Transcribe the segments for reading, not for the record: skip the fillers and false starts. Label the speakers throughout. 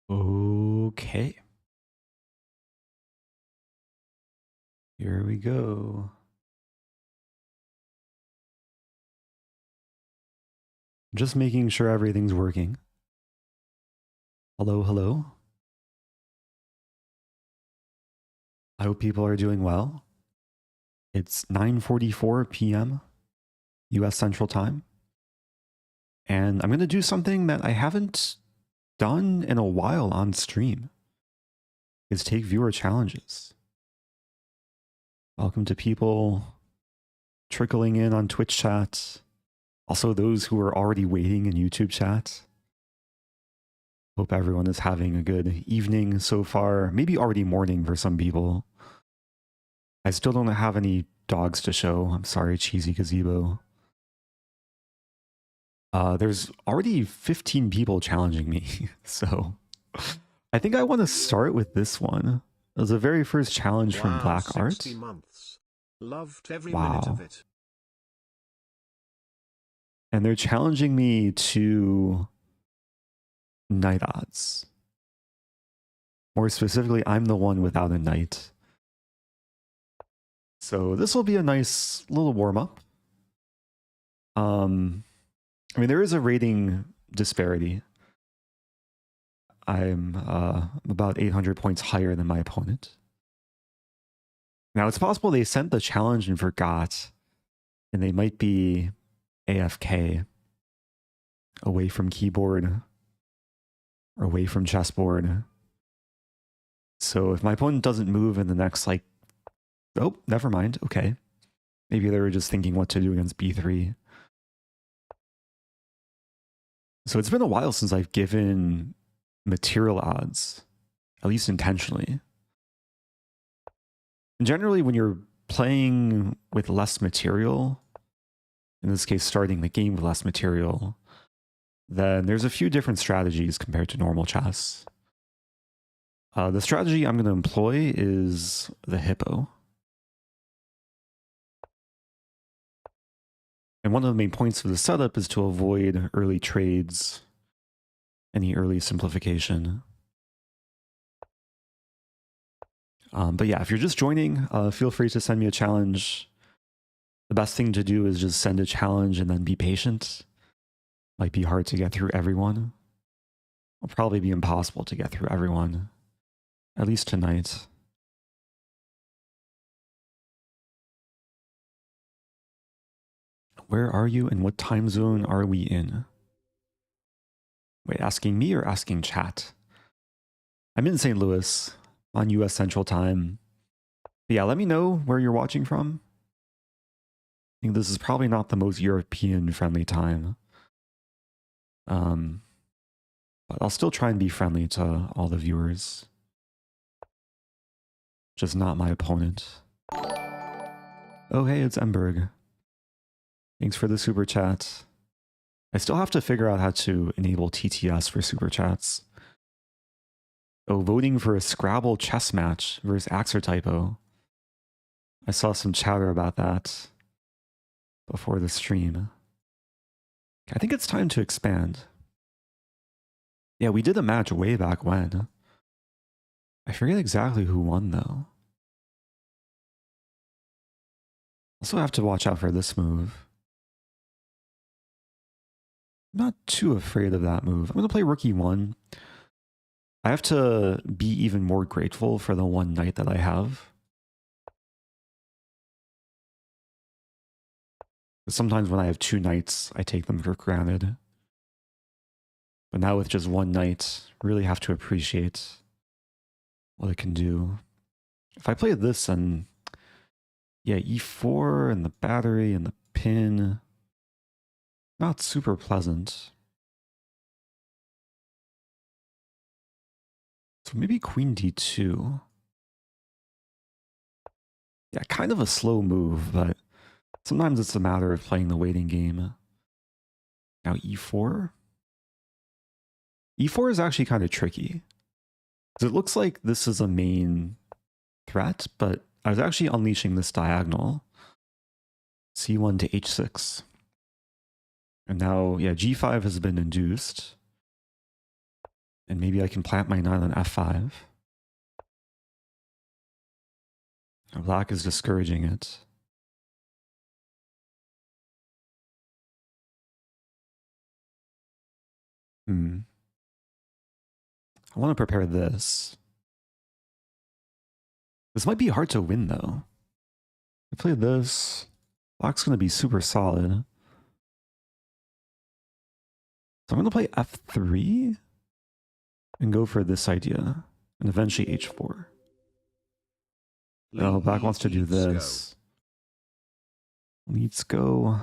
Speaker 1: Okay. Here we go. Just making sure everything's working. Hello, hello. I hope people are doing well. It's 9:44 p.m. US Central Time. And I'm going to do something that I haven't done in a while on stream. Is take viewer challenges. Welcome to people trickling in on Twitch chat. Also those who are already waiting in YouTube chat. Hope everyone is having a good evening so far. Maybe already morning for some people. I still don't have any dogs to show. I'm sorry, Cheesy Gazebo. There's already 15 people challenging me, so I think I want to start with this one. It was the very first challenge from Black Art.
Speaker 2: 60 months. Loved every minute of it.
Speaker 1: And they're challenging me to knight odds. More specifically, I'm the one without a knight. So this will be a nice little warm-up. I mean, there is a rating disparity. I'm about 800 points higher than my opponent. Now, it's possible they sent the challenge and forgot, and they might be AFK, away from keyboard, or away from chessboard. So if my opponent doesn't move in the next, like, oh, never mind, okay. Maybe they were just thinking what to do against b3. So it's been a while since I've given material odds, at least intentionally. And generally, when you're playing with less material, in this case, starting the game with less material, then there's a few different strategies compared to normal chess. The strategy I'm going to employ is the hippo. And one of the main points of the setup is to avoid early trades, any early simplification. But yeah, if you're just joining, feel free to send me a challenge. The best thing to do is just send a challenge and then be patient. Might be hard to get through everyone. It'll probably be impossible to get through everyone, at least tonight. Where are you and what time zone are we in? Wait, asking me or asking chat? I'm in St. Louis on US Central Time. But yeah, let me know where you're watching from. I think this is probably not the most European-friendly time. But I'll still try and be friendly to all the viewers. Just not my opponent. Oh, hey, it's Emberg. Thanks for the super chat. I still have to figure out how to enable TTS for super chats. Oh, voting for a Scrabble chess match versus Axertypo. I saw some chatter about that before the stream. I think it's time to expand. Yeah, we did a match way back when. I forget exactly who won, though. Also have to watch out for this move. I'm not too afraid of that move. I'm going to play Rookie 1. I have to be even more grateful for the one knight that I have. Sometimes when I have two knights, I take them for granted. But now with just one knight, really have to appreciate what it can do. If I play this and yeah, e4 and the battery and the pin, not super pleasant. So maybe queen d2. Yeah, kind of a slow move, but sometimes it's a matter of playing the waiting game. Now e4. E4 is actually kind of tricky. Because it looks like this is a main threat, but I was actually unleashing this diagonal. c1 to h6. And now, yeah, g5 has been induced. And maybe I can plant my knight on f5. Black is discouraging it. I want to prepare this. This might be hard to win, though. I play this. Black's going to be super solid. So I'm going to play f3 and go for this idea. And eventually h4. No, Black wants to do this. Let's go.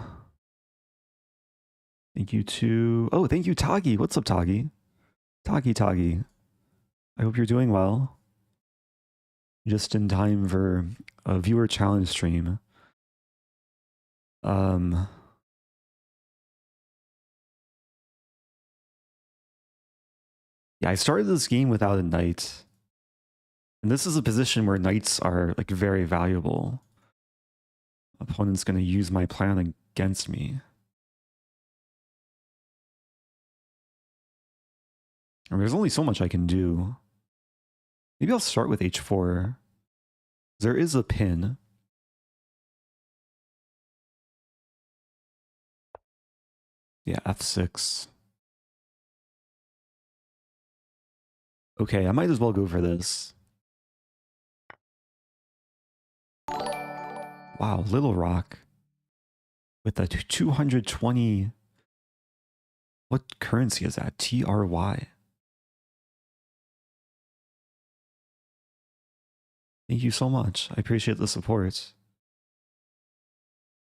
Speaker 1: Thank you to... Oh, thank you, Tagi. What's up, Tagi? Tagi. I hope you're doing well. Just in time for a viewer challenge stream. Yeah, I started this game without a knight. And this is a position where knights are like very valuable. Opponent's going to use my plan against me. And there's only so much I can do. Maybe I'll start with h4. There is a pin. Yeah, f6. Okay, I might as well go for this. Wow, Little Rock. With a 220... What currency is that? TRY. Thank you so much. I appreciate the support.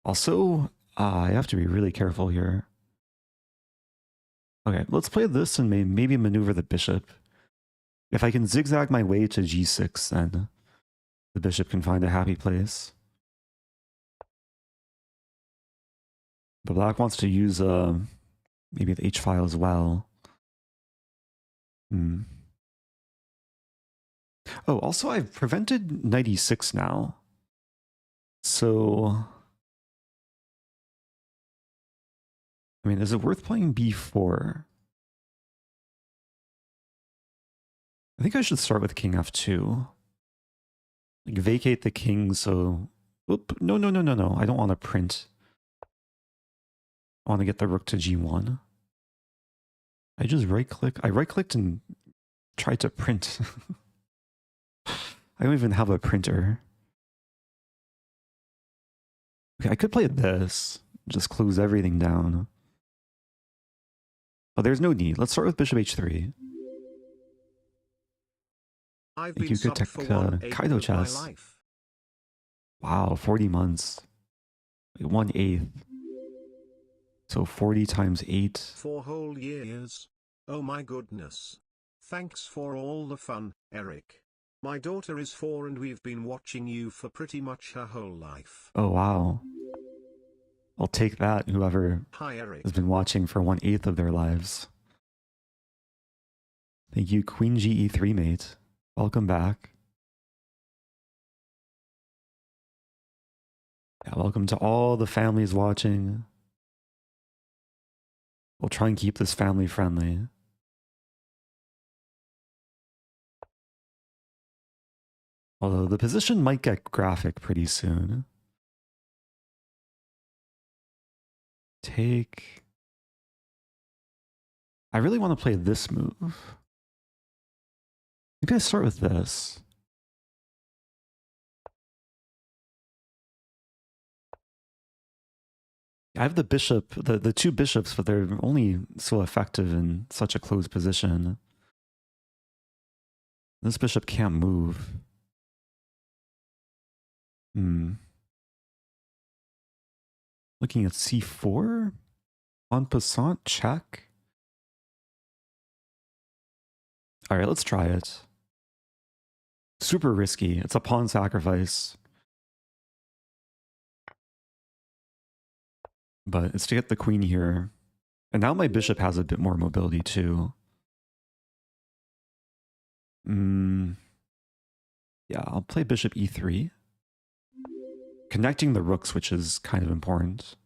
Speaker 1: Also, I have to be really careful here. Okay, let's play this and maybe maneuver the bishop. If I can zigzag my way to g6, then the bishop can find a happy place. But Black wants to use maybe the h-file as well. Oh, also I've prevented knight e6 now. So... I mean, is it worth playing b4? I think I should start with king f2. Like, vacate the king, so... Oop, no. I don't want to print. I want to get the rook to g1. I just right-click. I right-clicked and tried to print. I don't even have a printer. Okay, I could play this. Just close everything down. Oh, there's no need. Let's start with bishop h3. Thank you, good tech, Kaido chess. Wow, 40 months. 1/8. So 40 times 8.
Speaker 2: 4 whole years. Oh my goodness. Thanks for all the fun, Eric. My daughter is 4 and we've been watching you for pretty much her whole life.
Speaker 1: Oh wow. I'll take that, whoever has been watching for 1/8 of their lives. Thank you, Queen GE3 mate. Welcome back. Yeah, welcome to all the families watching. We'll try and keep this family friendly. Although the position might get graphic pretty soon. Take. I really want to play this move. Maybe I start with this. I have the bishop, the two bishops, but they're only so effective in such a close position. This bishop can't move. Looking at c4? En passant, check. Alright, let's try it. Super risky. It's a pawn sacrifice. But it's to get the queen here. And now my bishop has a bit more mobility too. Yeah, I'll play bishop e3. Connecting the rooks, which is kind of important.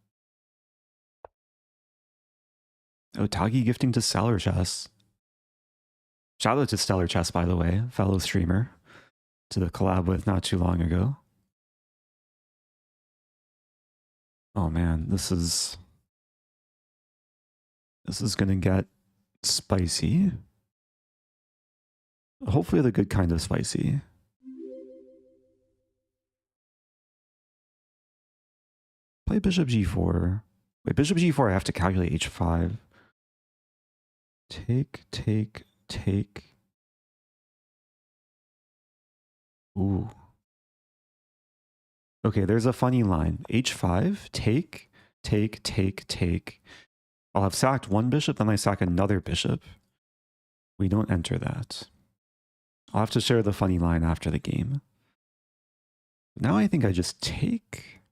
Speaker 1: Oh, Tagi gifting to Salar Chess. Shout out to Stellar Chess, by the way, fellow streamer, to the collab with not too long ago. Oh man, this is gonna get spicy. Hopefully the good kind of spicy. Play bishop g4. Wait, bishop g4, I have to calculate h5. Take, take, take. Ooh. Okay, there's a funny line. h5, take, take, take, take. I'll have sacked one bishop, then I sack another bishop. We don't enter that. I'll have to share the funny line after the game. Now I think I just take.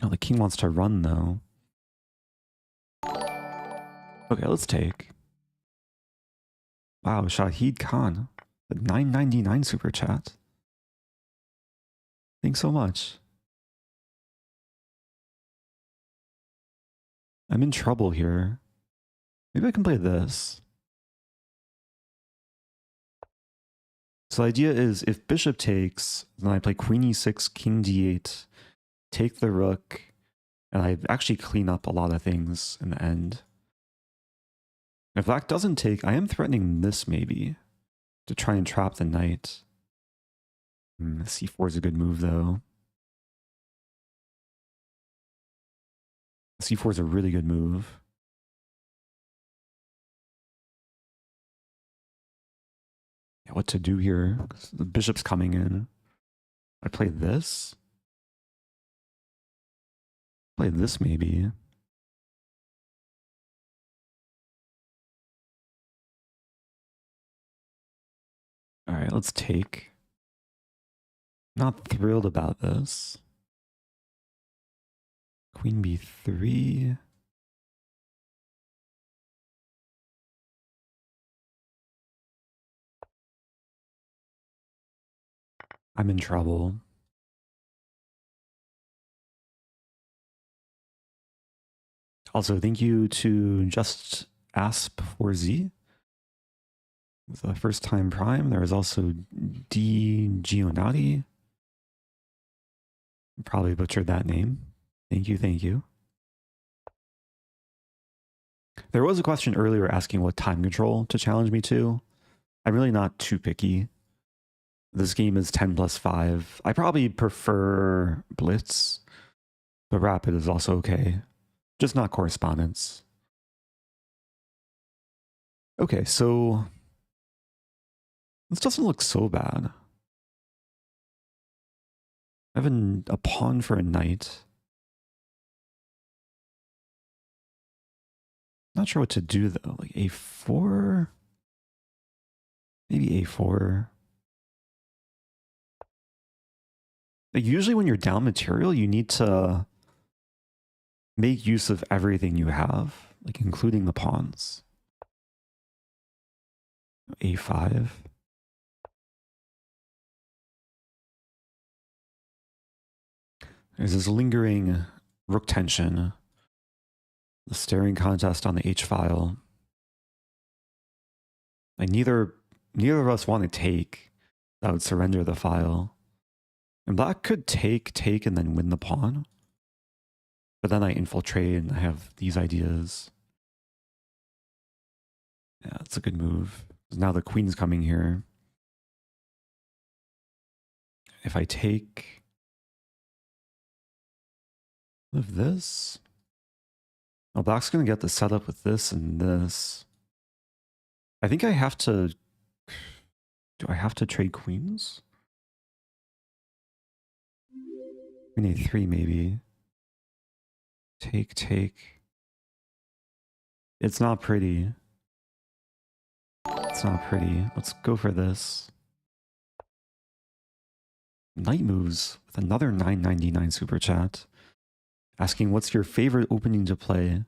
Speaker 1: Oh, the king wants to run though. Okay, let's take. Wow, Shahid Khan, the 9.99 super chat. Thanks so much. I'm in trouble here. Maybe I can play this. So the idea is if bishop takes, then I play queen e6, king d8, take the rook, and I actually clean up a lot of things in the end. If black doesn't take, I am threatening this maybe to try and trap the knight. c4 is a good move though. c4 is a really good move. Yeah, what to do here? The bishop's coming in. I play this. Play this maybe. All right, let's take. Not thrilled about this. Queen b3. I'm in trouble. Also, thank you to Just Asp for Z. With the first time prime, there is also D Gionati. Probably butchered that name. Thank you, thank you. There was a question earlier asking what time control to challenge me to. I'm really not too picky. This game is 10+5. I probably prefer Blitz, but Rapid is also okay. Just not correspondence. Okay, so this doesn't look so bad. I have a pawn for a knight. Not sure what to do though. Like a4? Maybe a4. Like usually when you're down material, you need to make use of everything you have, like including the pawns. a5. There's this lingering rook tension. The staring contest on the h-file. Like neither of us want to take. That would surrender the file. And black could take, and then win the pawn. But then I infiltrate and I have these ideas. Yeah, it's a good move. Now the queen's coming here. If I take with this, well, black's going to get the setup with this and this. I think I have to... Do I have to trade queens? Queen a3 maybe. Take. It's not pretty. It's not pretty. Let's go for this. Knight moves with another 9.99 super chat. Asking what's your favorite opening to play?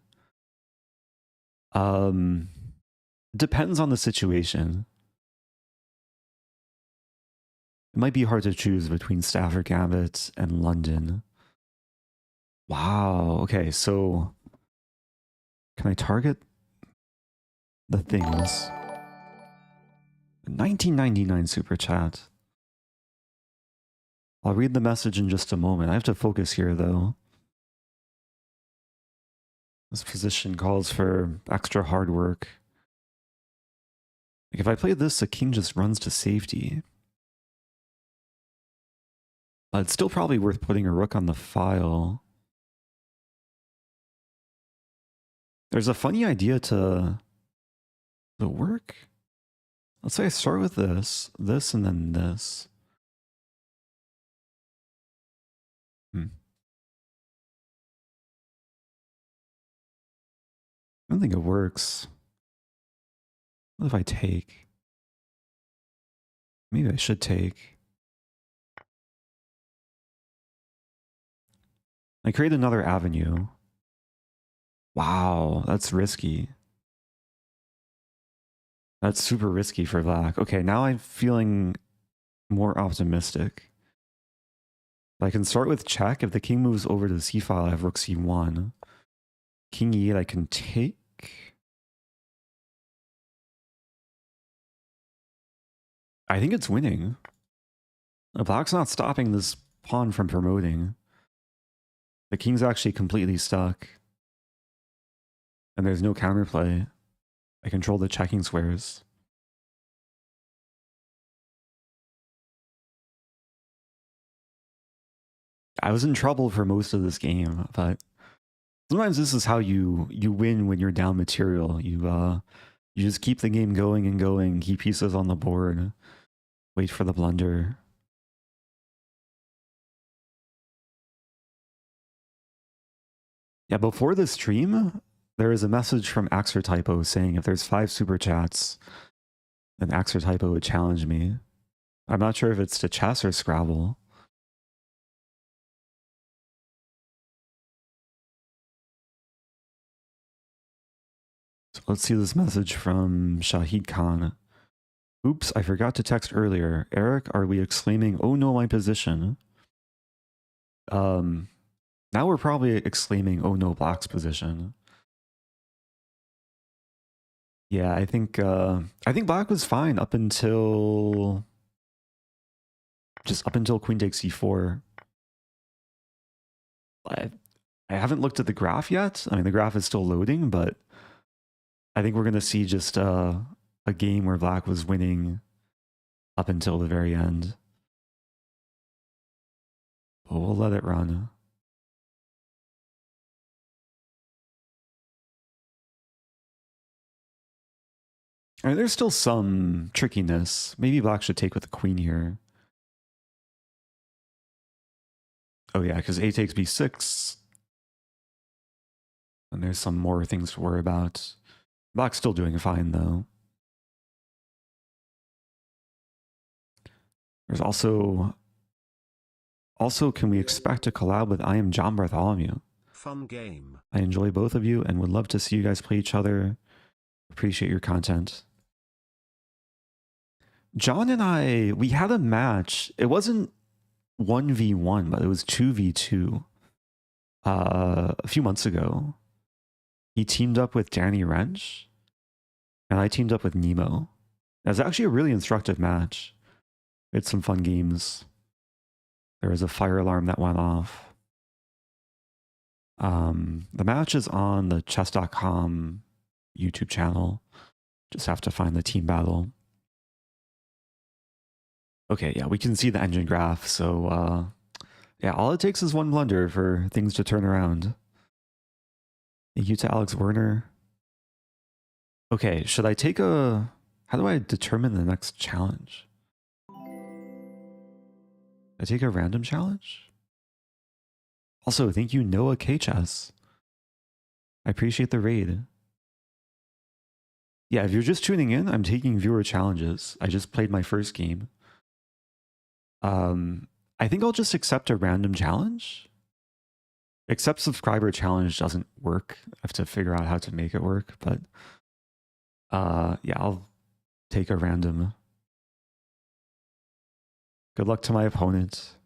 Speaker 1: Depends on the situation. It might be hard to choose between Stafford Gambit and London. Wow, okay, so can I target the things? 1999 super chat. I'll read the message in just a moment. I have to focus here, though. This position calls for extra hard work. Like if I play this, the king just runs to safety. It's still probably worth putting a rook on the file. There's a funny idea to the work. Let's say I start with this, and then this. I don't think it works. What if I take? Maybe I should take. I create another avenue. Wow, that's risky. That's super risky for black. Okay, now I'm feeling more optimistic. I can start with check. If the king moves over to the c file, I have rook c1. King e8, I can take. I think it's winning. Black's not stopping this pawn from promoting. The king's actually completely stuck. And there's no counterplay. I control the checking squares. I was in trouble for most of this game, but sometimes this is how you win when you're down material. You just keep the game going and going, keep pieces on the board, wait for the blunder. Yeah, before the stream, there is a message from Axertypo saying if there's 5 super chats, then Axertypo would challenge me. I'm not sure if it's to chess or Scrabble. So let's see this message from Shahid Khan. Oops, I forgot to text earlier. Eric, are we exclaiming, oh no, my position? Now we're probably exclaiming, oh no, black's position. Yeah, I think black was fine up until queen takes c4. I haven't looked at the graph yet. I mean, the graph is still loading, but I think we're going to see just a game where black was winning up until the very end. But we'll let it run. I mean, there's still some trickiness. Maybe black should take with the queen here. Oh yeah, because a takes b6. And there's some more things to worry about. Black's still doing fine, though. There's also, can we expect a collab with I Am John Bartholomew?
Speaker 2: Fun game.
Speaker 1: I enjoy both of you and would love to see you guys play each other. Appreciate your content. John and I, we had a match. It wasn't 1v1, but it was 2v2 a few months ago. He teamed up with Danny Wrench, and I teamed up with Nemo. It was actually a really instructive match. We had some fun games. There was a fire alarm that went off. The match is on the chess.com YouTube channel. Just have to find the team battle. Okay, yeah, we can see the engine graph. So, yeah, all it takes is one blunder for things to turn around. Thank you to Alex Werner. Okay, should I take a... How do I determine the next challenge? I take a random challenge? Also, thank you, Noah KChess. I appreciate the raid. Yeah, if you're just tuning in, I'm taking viewer challenges. I just played my first game. I think I'll just accept a random challenge. Accept subscriber challenge doesn't work. I have to figure out how to make it work, but yeah, I'll take a random. Good luck to my opponent.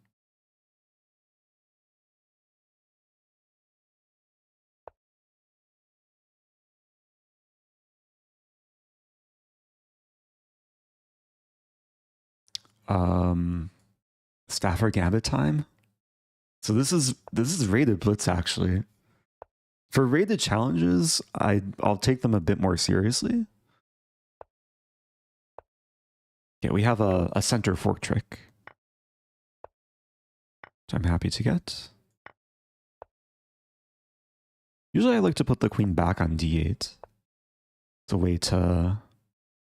Speaker 1: Stafford Gambit time. So this is rated Blitz actually. For rated challenges, I'll take them a bit more seriously. Yeah, we have a center fork trick, which I'm happy to get. Usually I like to put the queen back on d8. It's a way to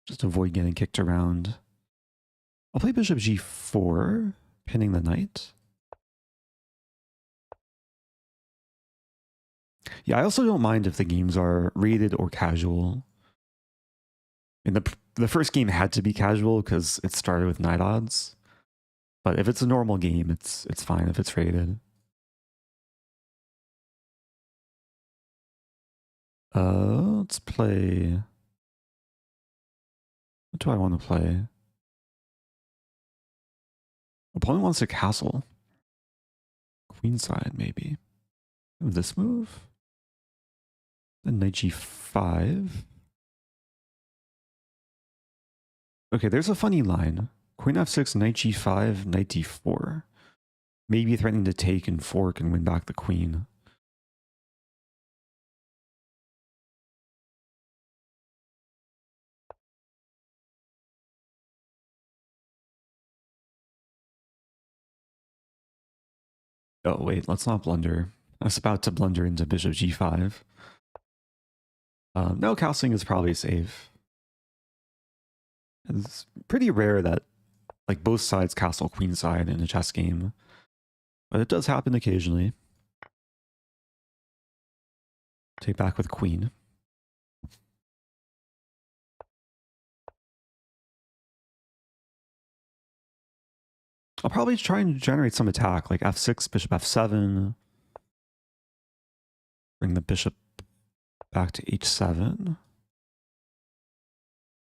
Speaker 1: just avoid getting kicked around. I'll play bishop g4, pinning the knight. Yeah, I also don't mind if the games are rated or casual. And the first game had to be casual because it started with knight odds. But if it's a normal game, it's fine if it's rated. Let's play. What do I want to play? Opponent wants a castle. Queenside, maybe. This move. Then knight g5. Okay, there's a funny line. Queen f6, knight g5, knight d4. Maybe threatening to take and fork and win back the queen. Oh, wait, let's not blunder. I was about to blunder into bishop g5. No, castling is probably safe. It's pretty rare that like both sides castle queenside in a chess game, but it does happen occasionally. Take back with queen. I'll probably try and generate some attack, like f6, bishop f7. Bring the bishop back to h7.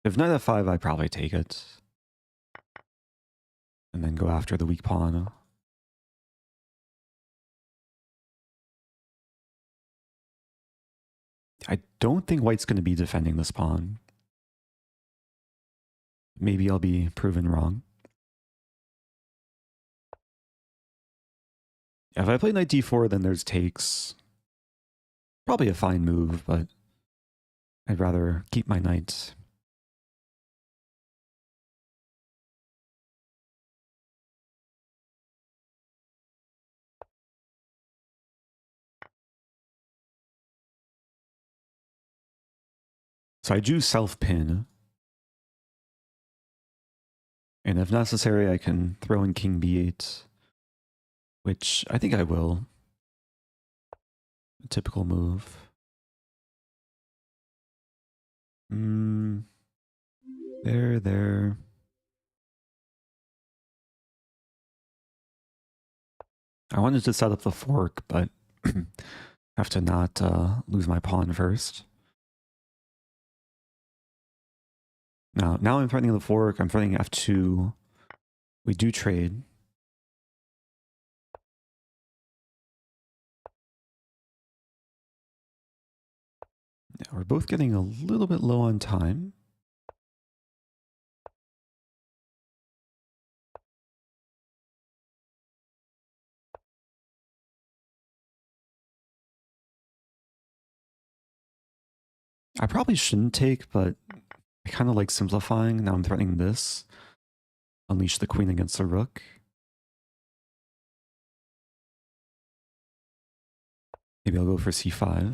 Speaker 1: If knight f5, I'd probably take it. And then go after the weak pawn. I don't think white's going to be defending this pawn. Maybe I'll be proven wrong. If I play knight d4, then there's takes. Probably a fine move, but I'd rather keep my knight. So I do self-pin. And if necessary, I can throw in king b8, which I think I will. A typical move. There. I wanted to set up the fork, but have to not lose my pawn first. Now I'm threatening the fork. I'm threatening f2. We do trade. Yeah, we're both getting a little bit low on time. I probably shouldn't take, but I kind of like simplifying. Now I'm threatening this. Unleash the queen against the rook. Maybe I'll go for c5.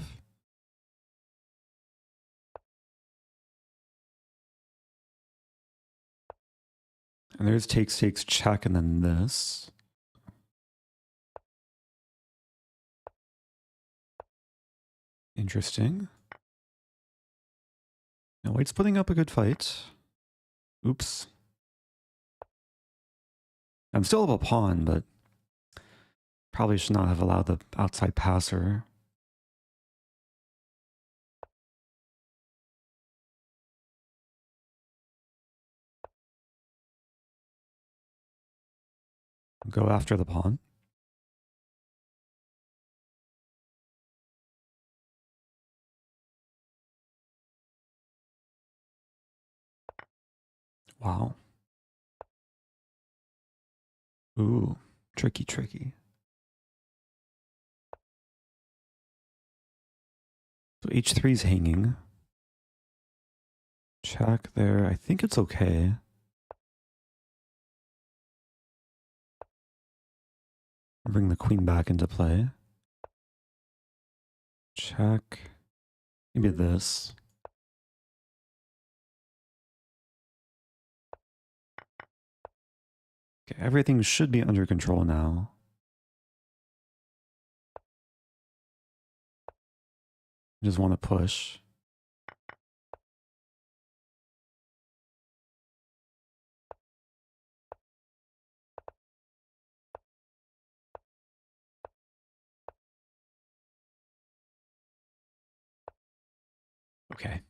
Speaker 1: And there's takes, check, and then this. Interesting. Now white's putting up a good fight. Oops. I'm still up a pawn, but probably should not have allowed the outside passer. Go after the pawn. Wow. Ooh, tricky, tricky. So h3 is hanging. Check there. I think it's okay. Bring the queen back into play. Check. Maybe this. Okay, everything should be under control now. I just want to push. Okay.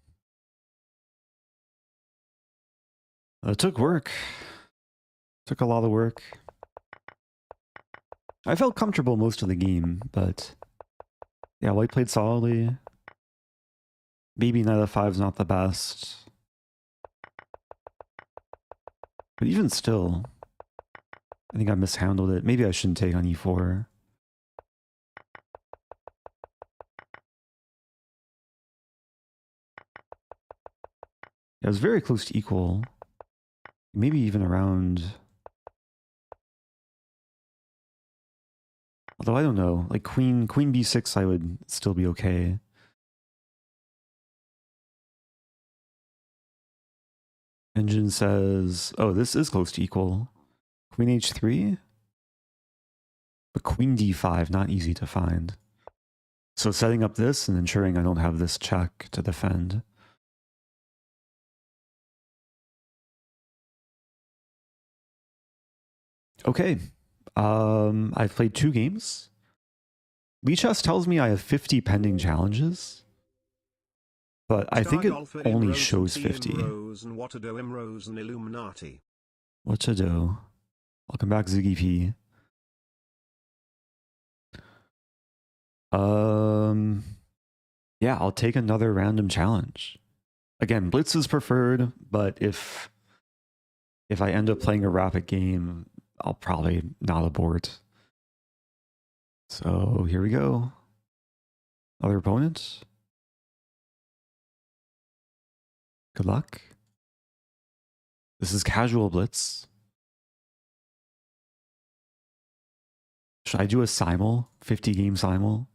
Speaker 1: It took work. Took a lot of work. I felt comfortable most of the game, but yeah, white played solidly. Maybe knight f5 is not the best. But even still, I think I mishandled it. Maybe I shouldn't take on e4. Yeah, it was very close to equal. Maybe even around... Although I don't know, like queen b6 I would still be okay. Engine says, oh, this is close to equal. Queen h3? But queen d5, not easy to find. So setting up this and ensuring I don't have this check to defend. Okay. I've played 2 games. Lichess tells me I have 50 pending challenges. But I think it only shows 50.
Speaker 2: Rosen, what to do, Rosen Illuminati.
Speaker 1: What to do? Welcome back, Ziggy P. Yeah, I'll take another random challenge. Again, Blitz is preferred, but if I end up playing a rapid game, I'll probably not abort. So here we go. Other opponent. Good luck. This is casual Blitz. Should I do a Simul? 50 game Simul?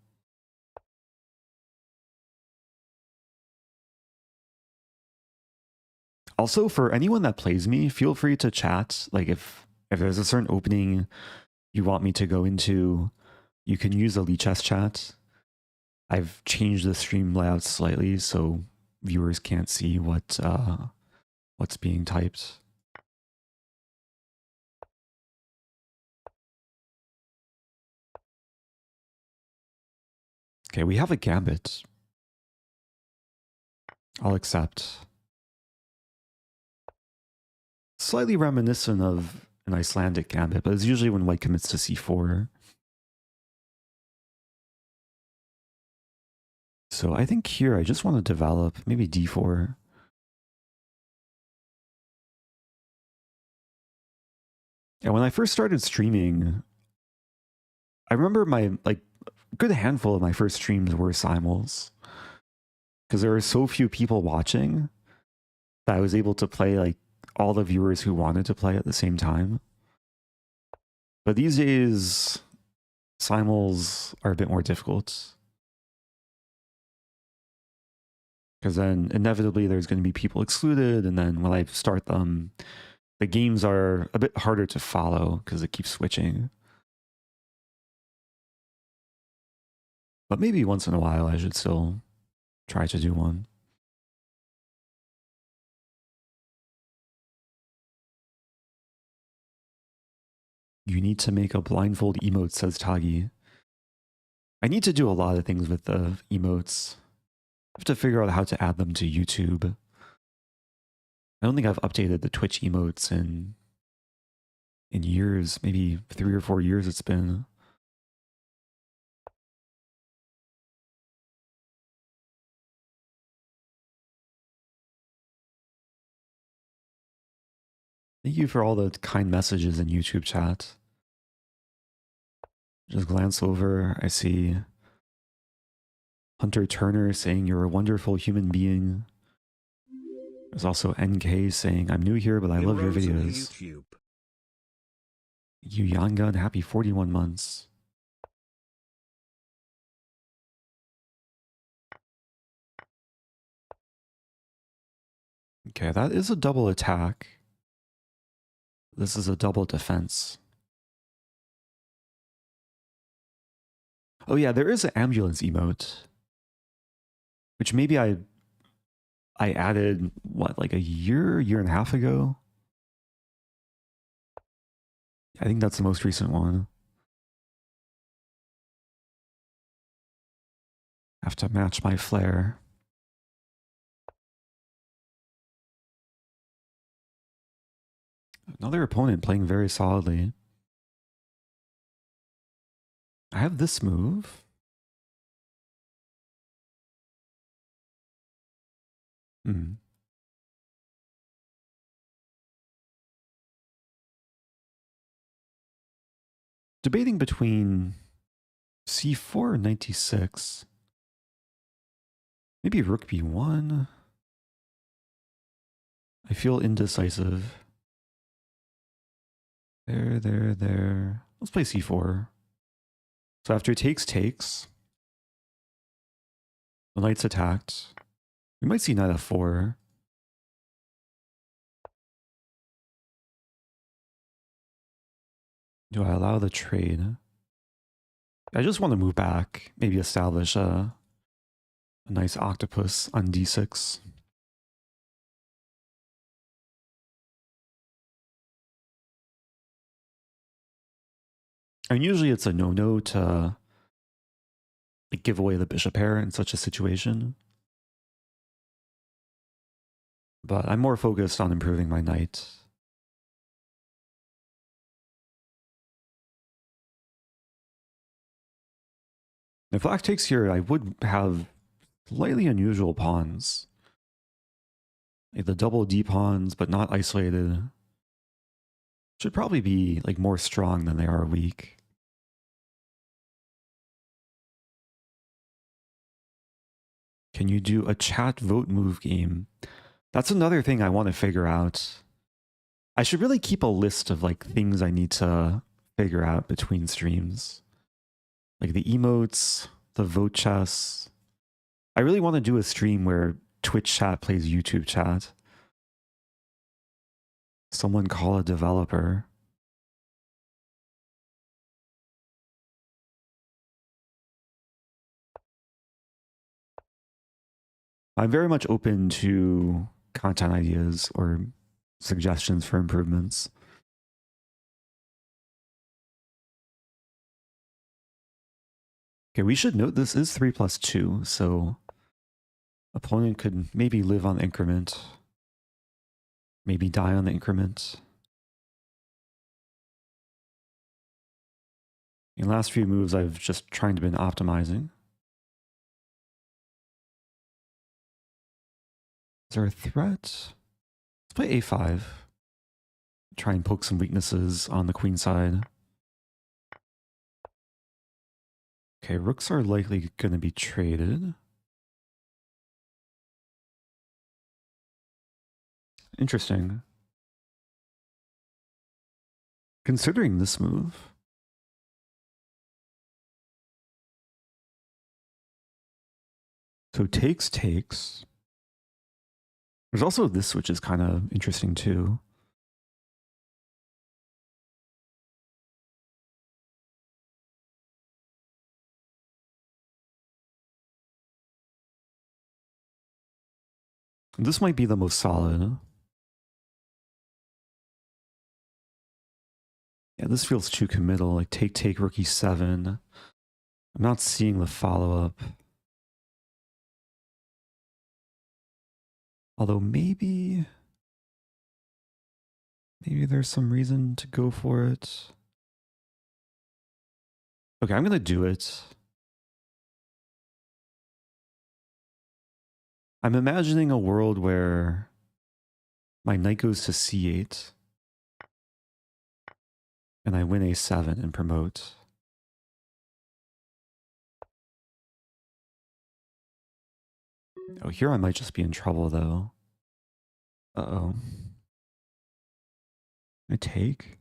Speaker 1: Also, for anyone that plays me, feel free to chat. Like if there's a certain opening you want me to go into, you can use the Lichess chat. I've changed the stream layout slightly so viewers can't see what's being typed. Okay, we have a gambit. I'll accept. Slightly reminiscent of an Icelandic gambit, but it's usually when white commits to c4. So I think here I just want to develop maybe d4. And when I first started streaming, I remember my a good handful of my first streams were simuls. Because there were so few people watching that I was able to play like all the viewers who wanted to play at the same time. But these days, simuls are a bit more difficult. Because then inevitably there's going to be people excluded, and then when I start them, the games are a bit harder to follow because it keeps switching. But maybe once in a while I should still try to do one. You need to make a blindfold emote, says Tagi. I need to do a lot of things with the emotes. I have to figure out how to add them to YouTube. I don't think I've updated the Twitch emotes in years, maybe 3 or 4 years it's been. Thank you for all the kind messages in YouTube chat. Just glance over, I see Hunter Turner saying you're a wonderful human being. There's also NK saying, I'm new here, but I love your
Speaker 2: Rosen
Speaker 1: videos.
Speaker 2: YouTube.
Speaker 1: You Yangun, happy 41 months. Okay, that is a double attack. This is a double defense. Oh yeah, there is an ambulance emote. Which maybe I added, what, like a year and a half ago? I think that's the most recent one. Have to match my flare. Another opponent playing very solidly. I have this move. Debating between c4 and 96. Maybe rook b1. I feel indecisive. There. Let's play c4. So after takes, the knight's attacked. We might see knight f4. Do I allow the trade? I just want to move back. Maybe establish a nice octopus on d6. And usually it's a no-no to like, give away the bishop pair in such a situation. But I'm more focused on improving my knight. If black takes here, I would have slightly unusual pawns. Like the double D pawns, but not isolated. Should probably be like more strong than they are weak. Can you do a chat vote move game? That's another thing I want to figure out. I should really keep a list of like things I need to figure out between streams. Like the emotes, the vote chess. I really want to do a stream where Twitch chat plays YouTube chat. Someone call a developer. I'm very much open to content ideas or suggestions for improvements. Okay, we should note this is 3+2, so opponent could maybe live on the increment, maybe die on the increment. In the last few moves, I've just tried to been optimizing. Is there a threat? Let's play a5. Try and poke some weaknesses on the queen side. Okay, rooks are likely going to be traded. Interesting. Considering this move. So takes. There's also this, which is kind of interesting too. This might be the most solid. Yeah, this feels too committal, like take, rook e7. I'm not seeing the follow-up. Although maybe there's some reason to go for it. Okay, I'm going to do it. I'm imagining a world where my knight goes to c8 and I win a7 and promote. Oh, here I might just be in trouble, though. Uh-oh. I take?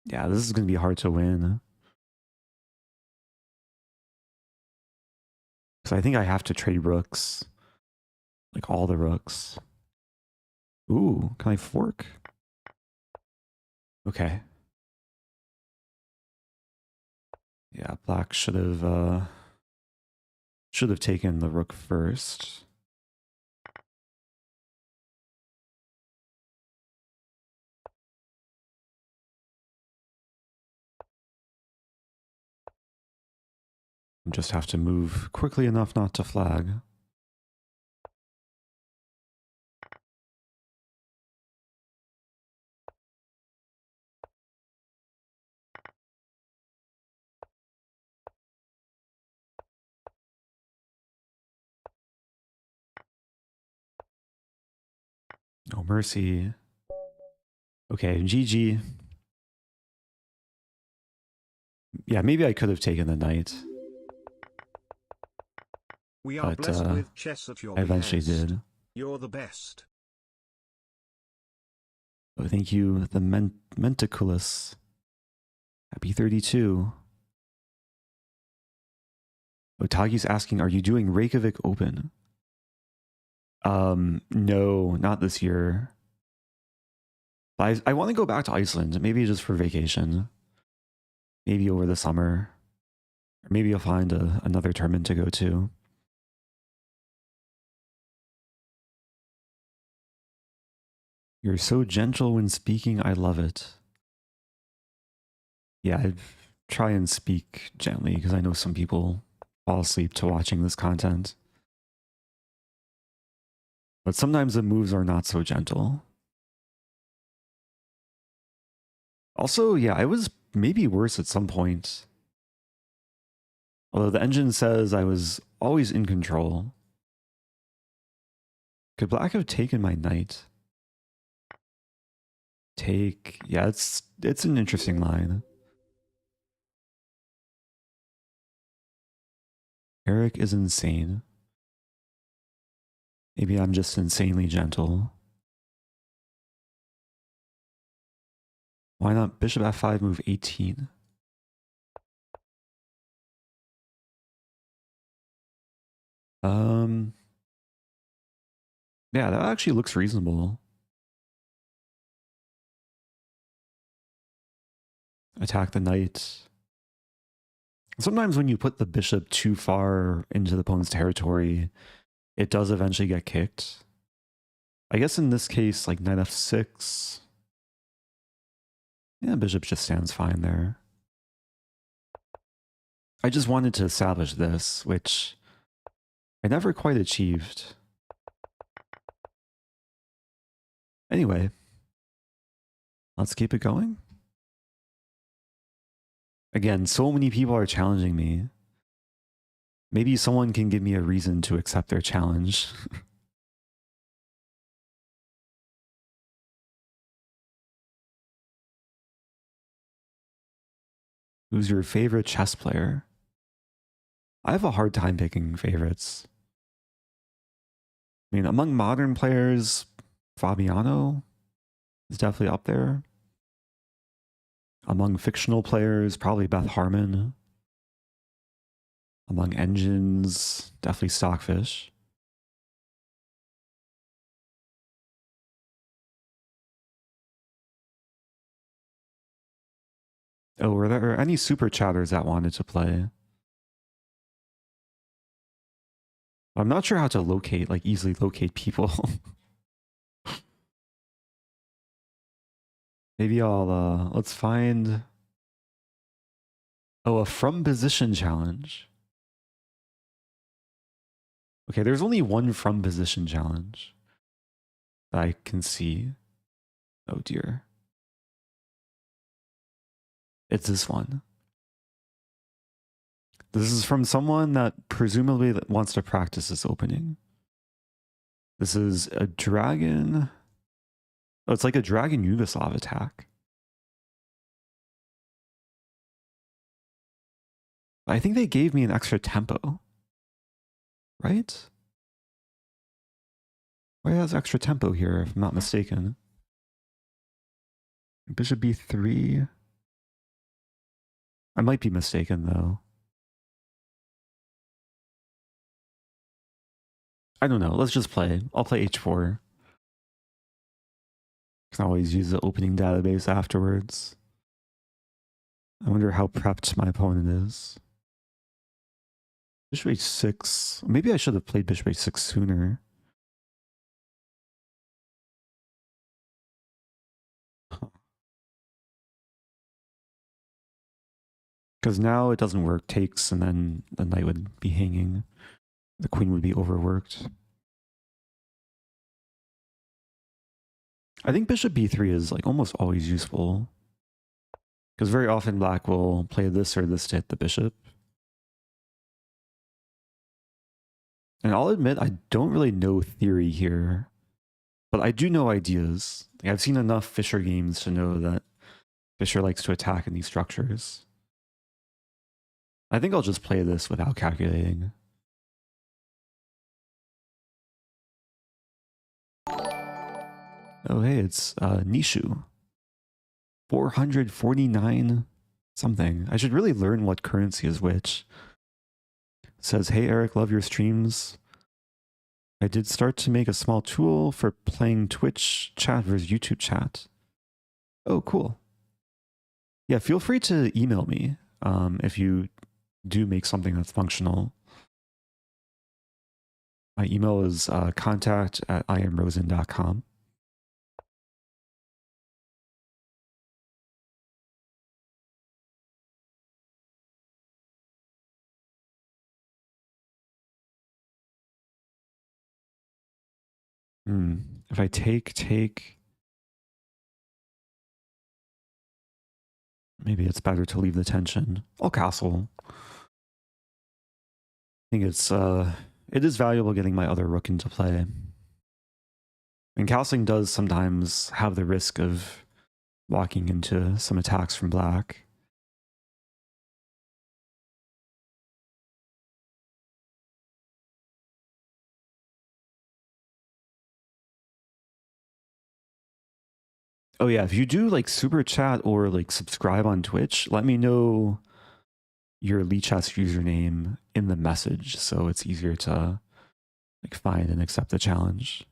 Speaker 1: Yeah, this is going to be hard to win. So I think I have to trade rooks. Like all the rooks. Ooh, can I fork? Okay. Yeah, black should have taken the rook first. Just have to move quickly enough not to flag. No mercy. Okay, GG. Yeah, maybe I could have taken the knight.
Speaker 2: We are blessed with chess at your
Speaker 1: I eventually
Speaker 2: behest.
Speaker 1: did.
Speaker 2: You're the best.
Speaker 1: Oh, thank you, the Menticulous. Happy 32. Otagi's asking, are you doing Reykjavik Open? No, not this year. But I want to go back to Iceland, maybe just for vacation. Maybe over the summer. Or maybe I'll find another tournament to go to. You're so gentle when speaking, I love it. Yeah, I try and speak gently because I know some people fall asleep to watching this content. But sometimes the moves are not so gentle. Also, yeah, I was maybe worse at some point. Although the engine says I was always in control. Could black have taken my knight? Take, yeah, it's an interesting line. Eric is insane. Maybe I'm just insanely gentle. Why not bishop f5 move 18? Yeah, that actually looks reasonable. Attack the knight. Sometimes when you put the bishop too far into the opponent's territory, it does eventually get kicked. I guess in this case, like knight f6. Yeah, bishop just stands fine there. I just wanted to establish this, which I never quite achieved. Anyway, let's keep it going. Again, so many people are challenging me. Maybe someone can give me a reason to accept their challenge. Who's your favorite chess player? I have a hard time picking favorites. I mean, among modern players, Fabiano is definitely up there. Among fictional players, probably Beth Harmon. Among engines, definitely Stockfish. Oh, were there any super chatters that wanted to play? I'm not sure how to locate, like easily locate people. Maybe I'll, let's find, oh, a from position challenge. Okay, there's only one from position challenge that I can see. Oh dear. It's this one. This is from someone that presumably wants to practice this opening. This is a dragon. Oh, it's like a dragon Yugoslav attack. I think they gave me an extra tempo, right? Why has extra tempo here, if I'm not mistaken? Bishop b3. I might be mistaken, though. I don't know. Let's just play. I'll play h4. Can always use the opening database afterwards. I wonder how prepped my opponent is. Bishop h6. Maybe I should have played bishop h6 sooner. Because now it doesn't work. Takes, and then the knight would be hanging. The queen would be overworked. I think bishop b3 is like almost always useful. Because very often black will play this or this to hit the bishop. And I'll admit, I don't really know theory here. But I do know ideas. Like, I've seen enough Fischer games to know that Fischer likes to attack in these structures. I think I'll just play this without calculating. Oh, hey, it's Nishu. 449 something. I should really learn what currency is which. It says, hey, Eric, love your streams. I did start to make a small tool for playing Twitch chat versus YouTube chat. Oh, cool. Yeah, feel free to email me if you do make something that's functional. My email is contact@iamrosen.com. If I take, maybe it's better to leave the tension. I'll castle. I think it is valuable getting my other rook into play. And castling does sometimes have the risk of walking into some attacks from black. Oh yeah, if you do like super chat or like subscribe on Twitch, let me know your Lichess username in the message so it's easier to like find and accept the challenge.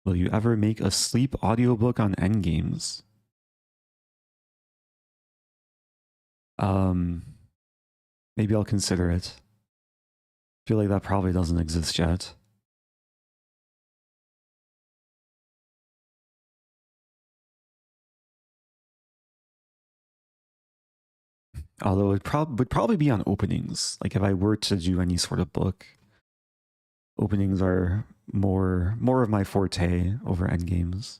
Speaker 1: Will you ever make a sleep audiobook on endgames? Maybe I'll consider it. I feel like that probably doesn't exist yet. Although it would probably be on openings. Like if I were to do any sort of book, openings are more of my forte over endgames.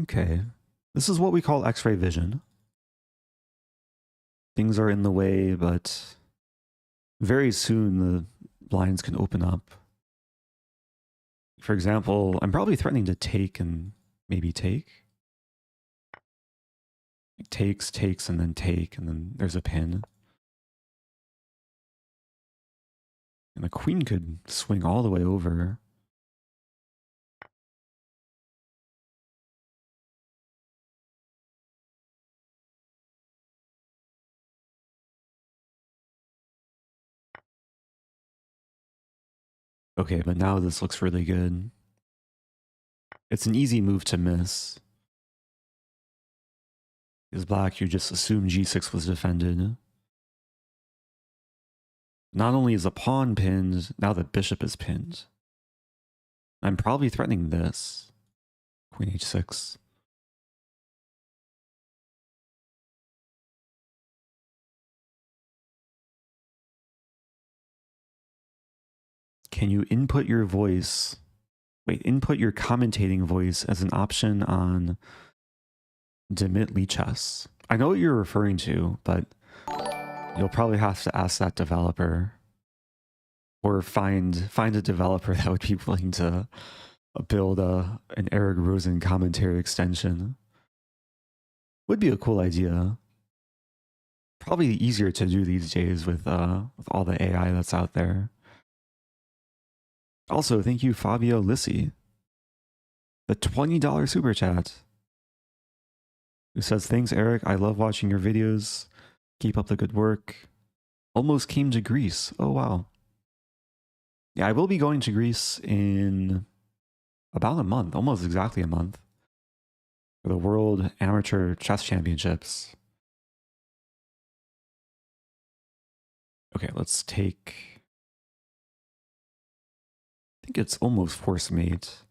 Speaker 1: Okay. This is what we call X-ray vision. Things are in the way, but very soon the lines can open up. For example, I'm probably threatening to take and maybe take. Takes, and then there's a pin. And the queen could swing all the way over. Okay, but now this looks really good. It's an easy move to miss. Because black, you just assume g6 was defended. Not only is the pawn pinned, now the bishop is pinned. I'm probably threatening this. Queen h6. Can you input your voice? Wait, input your commentating voice as an option on Demit Lichess. I know what you're referring to, but you'll probably have to ask that developer. or find a developer that would be willing to build an Eric Rosen commentary extension. Would be a cool idea. Probably easier to do these days with all the AI that's out there. Also, thank you, Fabio Lissi, the $20 super chat, who says, "Thanks, Eric. I love watching your videos. Keep up the good work. Almost came to Greece. Oh, wow." Yeah, I will be going to Greece in about a month, almost exactly a month, for the World Amateur Chess Championships. Okay, let's take... I think it's almost force mate.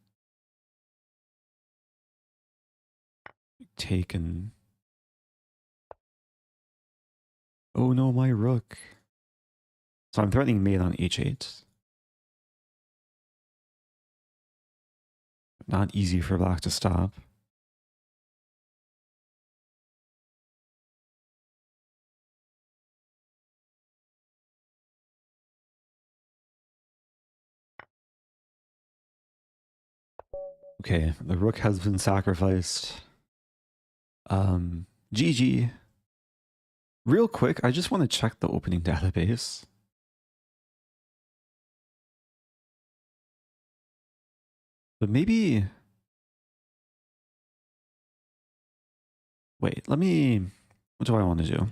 Speaker 1: Take and... Oh no, my rook. So I'm threatening mate on h8. Not easy for black to stop. Okay, the rook has been sacrificed. GG. Real quick, I just want to check the opening database. But maybe... Wait, let me... What do I want to do?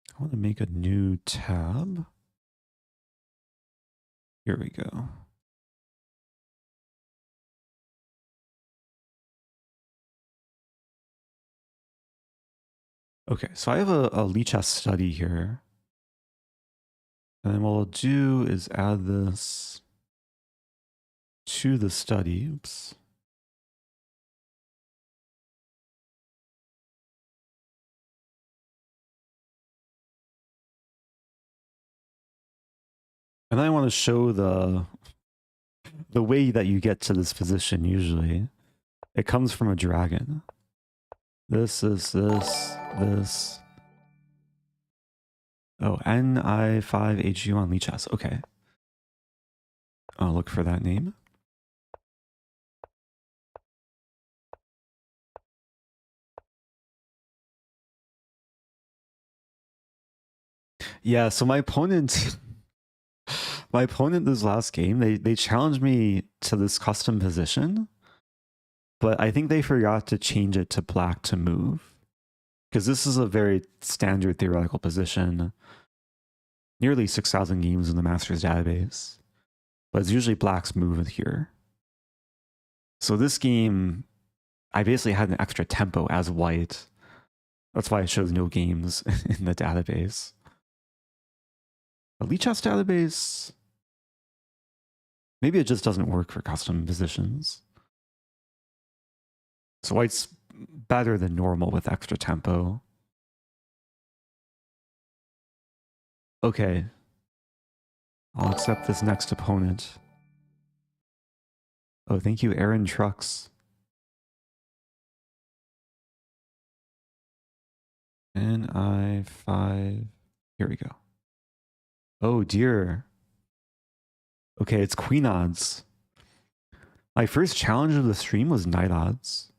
Speaker 1: I want to make a new tab. Here we go. Okay, so I have a Lichess study here. And then what I'll do is add this to the study. Oops. And then I want to show the way that you get to this position usually. It comes from a dragon. This is this. Oh, Ni5HU on Lichess. Okay. I'll look for that name. Yeah, so my opponent this last game, they challenged me to this custom position, but I think they forgot to change it to black to move, because this is a very standard theoretical position. Nearly 6,000 games in the Masters database, but it's usually black's move here. So this game, I basically had an extra tempo as white. That's why it shows no games in the database. The Lichess database, maybe it just doesn't work for custom positions. So white's better than normal with extra tempo. Okay. I'll accept this next opponent. Oh, thank you, Aaron Trucks. Ni5. Here we go. Oh dear. Okay, it's queen odds. My first challenge of the stream was knight odds.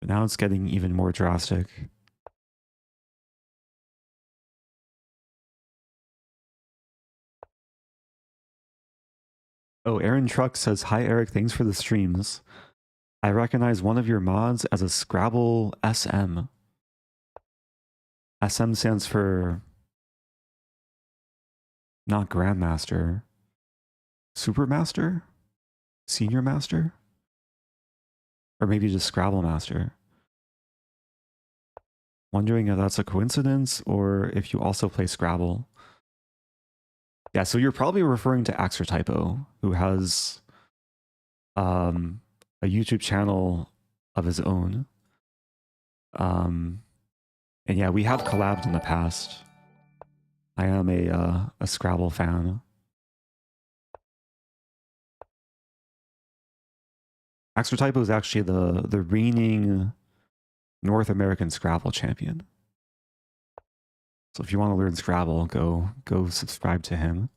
Speaker 1: But now it's getting even more drastic. Oh, Aaron Truck says, "Hi Eric, thanks for the streams. I recognize one of your mods as a Scrabble SM. SM stands for not Grandmaster, Supermaster? Senior Master? Or maybe just Scrabble Master. Wondering if that's a coincidence or if you also play Scrabble." Yeah, so you're probably referring to Axertypo, who has a YouTube channel of his own. And yeah, we have collabed in the past. I am a Scrabble fan. Axertypo is actually the reigning North American Scrabble champion. So if you want to learn Scrabble, go subscribe to him.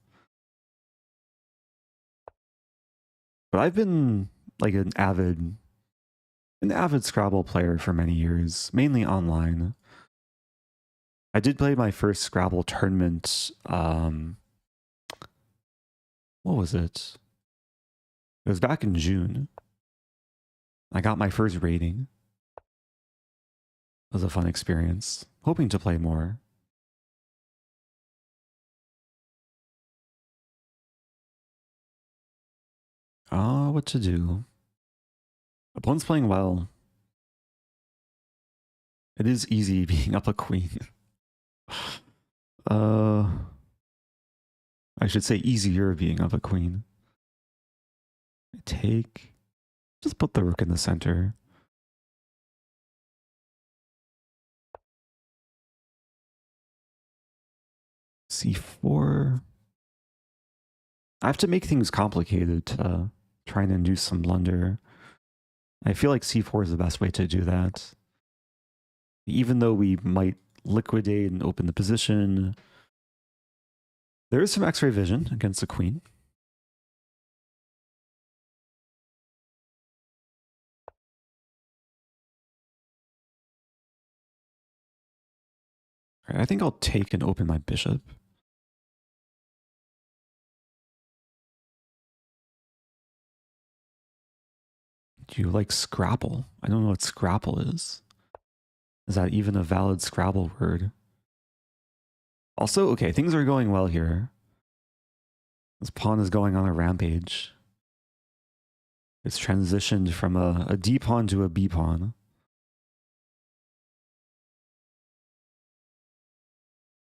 Speaker 1: But I've been like an avid Scrabble player for many years, mainly online. I did play my first Scrabble tournament. What was it? It was back in June. I got my first rating. It was a fun experience. Hoping to play more. What to do? Opponent's playing well. It is easy being up a queen. I should say easier being up a queen. Take. Just put the rook in the center. C4. I have to make things complicated to try and induce some blunder. I feel like C4 is the best way to do that. Even though we might liquidate and open the position, there is some X-ray vision against the queen. All right, I think I'll take and open my bishop. Do you like Scrabble? I don't know what Scrabble is. Is that even a valid Scrabble word? Also, okay, things are going well here. This pawn is going on a rampage. It's transitioned from a D pawn to a B pawn.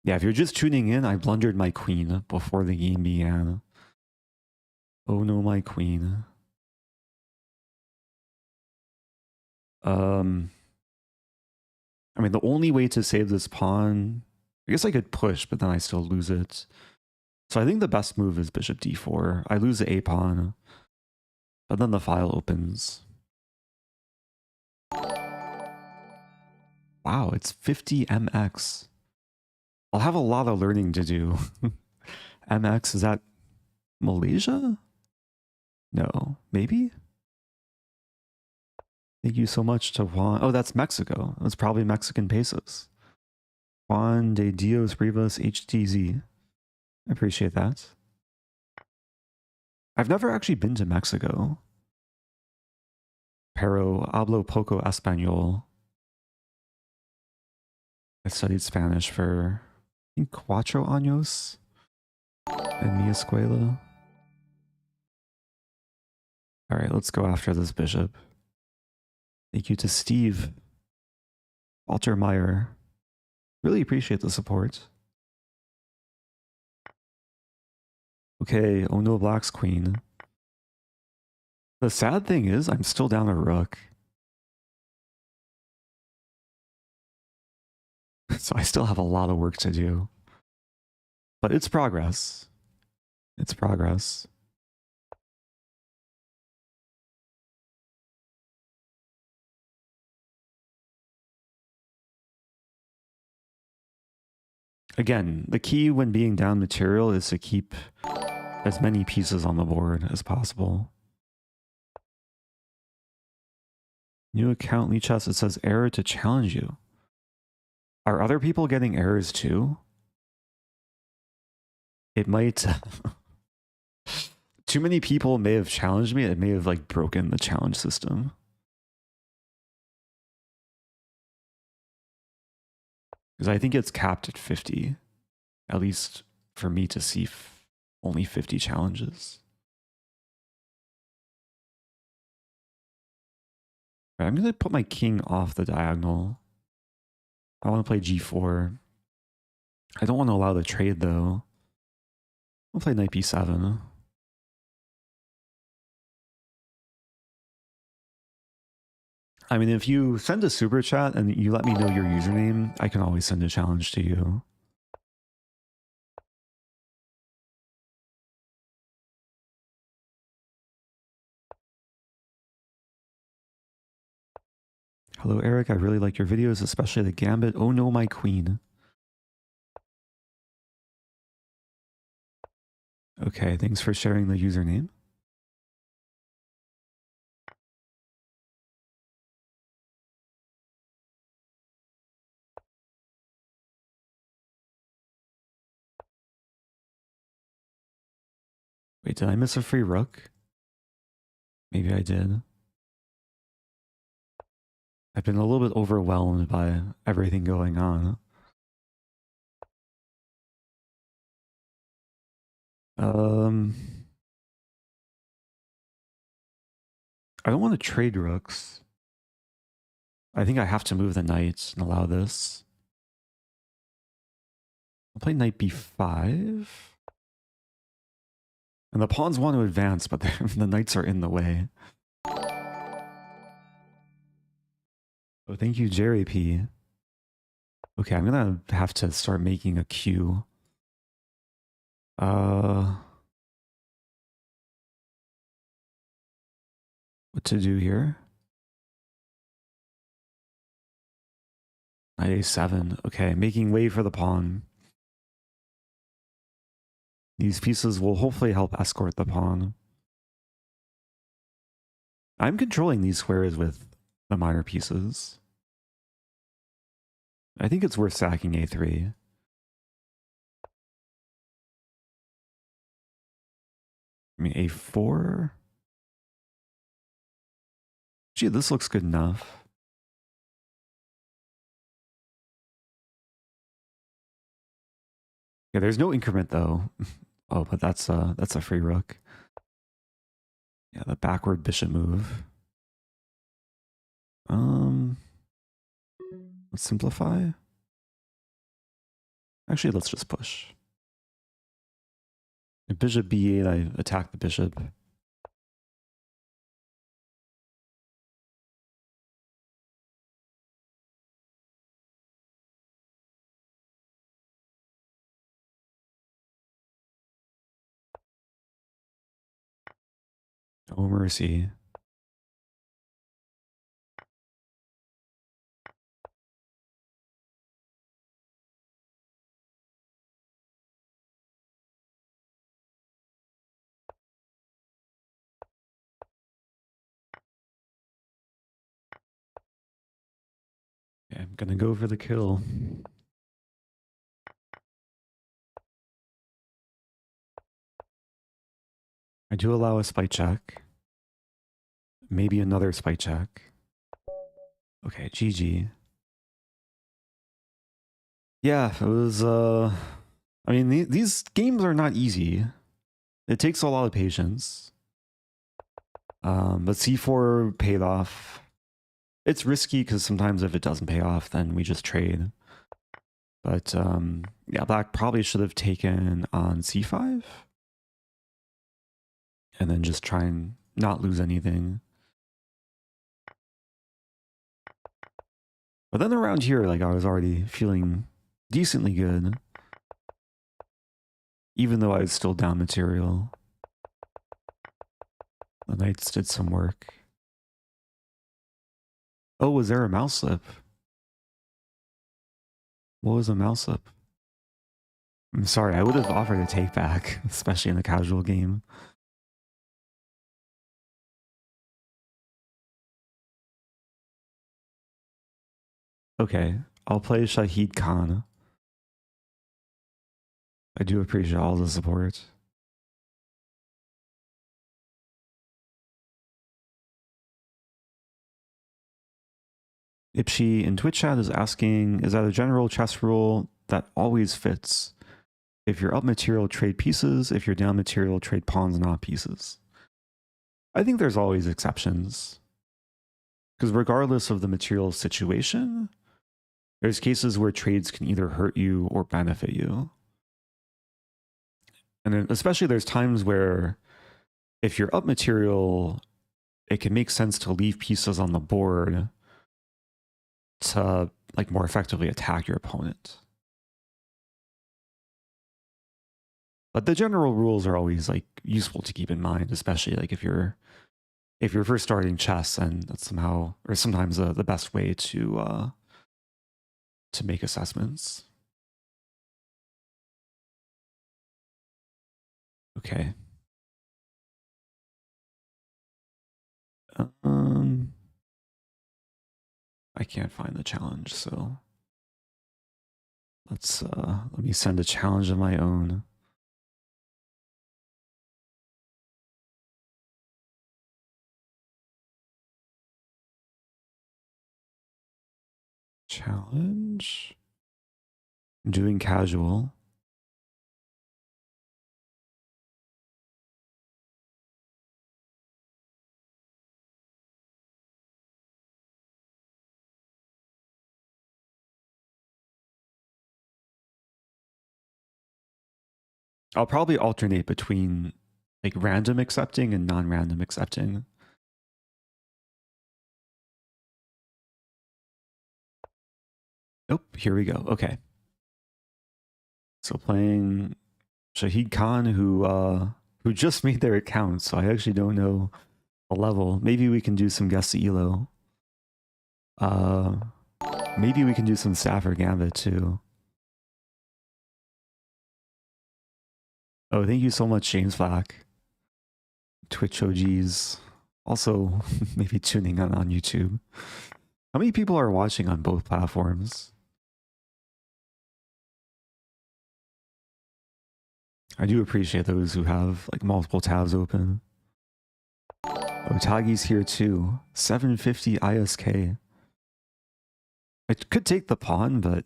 Speaker 1: Yeah, if you're just tuning in, I blundered my queen before the game began. Oh no, my queen. I mean, the only way to save this pawn, I guess I could push, but then I still lose it. So I think the best move is bishop d4. I lose the a pawn, but then the file opens. Wow, it's 50 mx. I'll have a lot of learning to do. MX, is that Malaysia? No, maybe? Thank you so much to Juan. Oh, that's Mexico. That's probably Mexican pesos. Juan de Dios Rivas HTZ. I appreciate that. I've never actually been to Mexico. Pero hablo poco español. I studied Spanish for, I think, 4 años in mi escuela. All right, let's go after this bishop. Thank you to Steve. Walter Meyer. Really appreciate the support. Okay, oh no, black's queen. The sad thing is, I'm still down a rook. So I still have a lot of work to do. But it's progress. It's progress. Again, the key when being down material is to keep as many pieces on the board as possible. New account, Lichess, it says error to challenge you. Are other people getting errors too? It might... Too many people may have challenged me. It may have like broken the challenge system. Because I think it's capped at 50. At least for me to see only 50 challenges. Right, I'm going to put my king off the diagonal. I want to play g4. I don't want to allow the trade though. I'll play knight b7. I mean, if you send a super chat and you let me know your username, I can always send a challenge to you. Hello, Eric. I really like your videos, especially the Gambit. Oh no, my queen. Okay, thanks for sharing the username. Wait, did I miss a free rook? Maybe I did. I've been a little bit overwhelmed by everything going on. I don't want to trade rooks. I think I have to move the knight and allow this. I'll play knight b5. And the pawns want to advance, but the knights are in the way. Oh, thank you, Jerry P. Okay, I'm gonna have to start making a queue. What to do here? Knight a7. Okay, making way for the pawn. These pieces will hopefully help escort the pawn. I'm controlling these squares with the minor pieces. I think it's worth sacking a3. I mean, a4. Gee, this looks good enough. Yeah, there's no increment though. Oh, but that's a free rook. Yeah, the backward bishop move. Let's simplify. Actually, let's just push. If bishop b8, I attack the bishop. Oh, mercy. Okay, I'm gonna go for the kill. I do allow a spite check. Maybe another spite check. Okay, GG. Yeah, it was, I mean, these games are not easy. It takes a lot of patience. But c4 paid off. It's risky because sometimes if it doesn't pay off, then we just trade. But yeah, black probably should have taken on c5. And then just try and not lose anything. But then around here, like, I was already feeling decently good. Even though I was still down material. The knights did some work. Oh, was there a mouse slip? What was a mouse slip? I'm sorry, I would have offered a take back, especially in the casual game. Okay, I'll play Shahid Khan. I do appreciate all the support. Ipshi in Twitch chat is asking, is that a general chess rule that always fits? If you're up material, trade pieces. If you're down material, trade pawns, not pieces. I think there's always exceptions. Because regardless of the material situation, there's cases where trades can either hurt you or benefit you. And then especially there's times where if you're up material, it can make sense to leave pieces on the board to like more effectively attack your opponent. But the general rules are always like useful to keep in mind, especially like if you're if you're first starting chess, and that's somehow or sometimes the best way to make assessments. Okay. I can't find the challenge, so let me send a challenge of my own. Challenge. Doing casual. I'll probably alternate between like random accepting and non-random accepting. Oh, here we go. Okay. So playing Shahid Khan, who just made their account, so I actually don't know a level. Maybe we can do some guess elo. Maybe we can do some Stafford Gambit too. Oh, thank you so much, James Black. Twitch OGs. Also, maybe tuning on YouTube. How many people are watching on both platforms? I do appreciate those who have like multiple tabs open. Otagi's here too. 750 ISK. I could take the pawn, but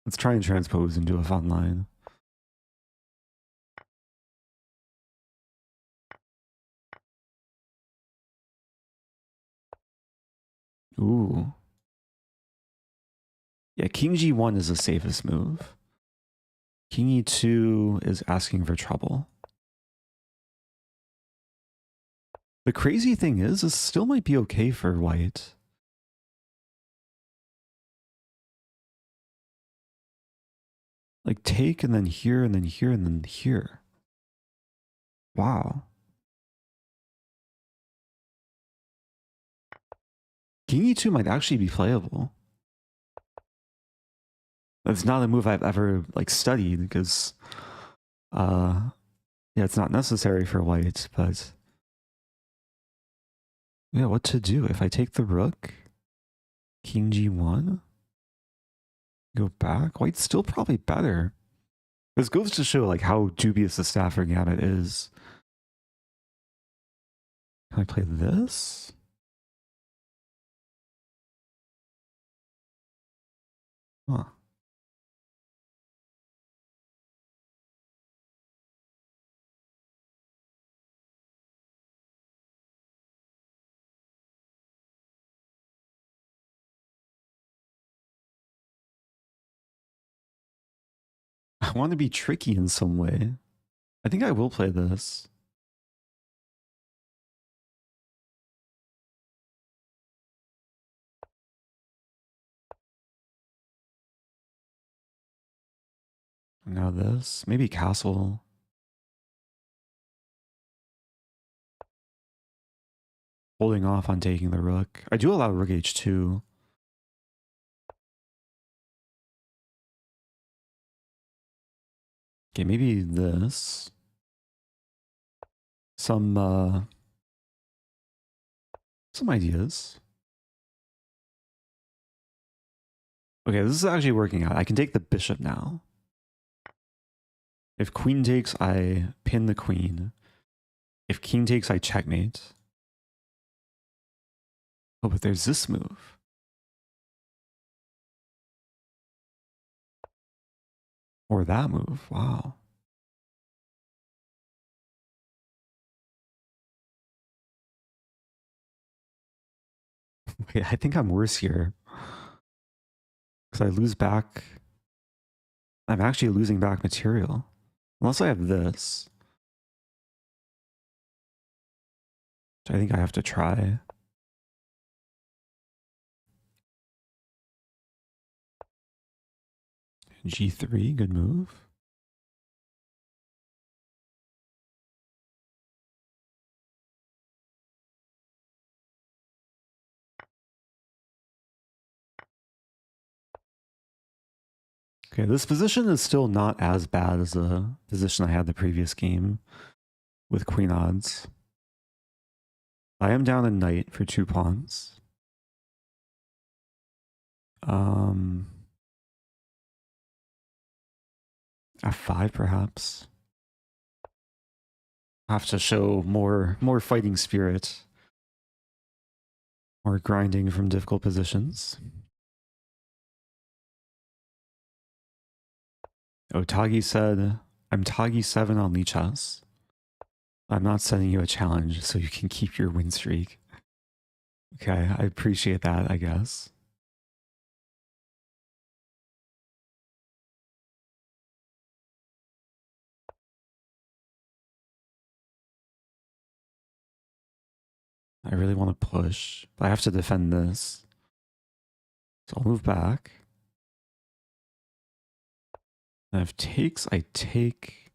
Speaker 1: let's try and transpose into a fun line. Ooh. Yeah, King G1 is the safest move. King E2 is asking for trouble. The crazy thing is, this still might be okay for white. Like take and then here and then here and then here. Wow. King E2 might actually be playable. It's not a move I've ever like studied because yeah, it's not necessary for white, but yeah, what to do if I take the rook? King G1? Go back? White's still probably better. This goes to show like how dubious the Stafford Gambit is. Can I play this? Huh. I want to be tricky in some way. I think I will play this. Now this. Maybe castle. Holding off on taking the rook. I do allow rook h2. Okay, maybe this. Some ideas. Okay, this is actually working out. I can take the bishop now. If queen takes, I pin the queen. If king takes, I checkmate. Oh, but there's this move. Or that move. Wow. Wait, I think I'm worse here. Because I lose back. I'm actually losing back material. Unless I have this. Which I think I have to try. G3, good move. Okay, this position is still not as bad as the position I had the previous game with queen odds. I am down a knight for 2 pawns. F5 perhaps. I have to show more fighting spirit. More grinding from difficult positions. Oh, Tagi said, I'm Tagi 7 on Lichess. I'm not sending you a challenge so you can keep your win streak. Okay, I appreciate that, I guess. I really want to push, but I have to defend this. So I'll move back. And if takes, I take.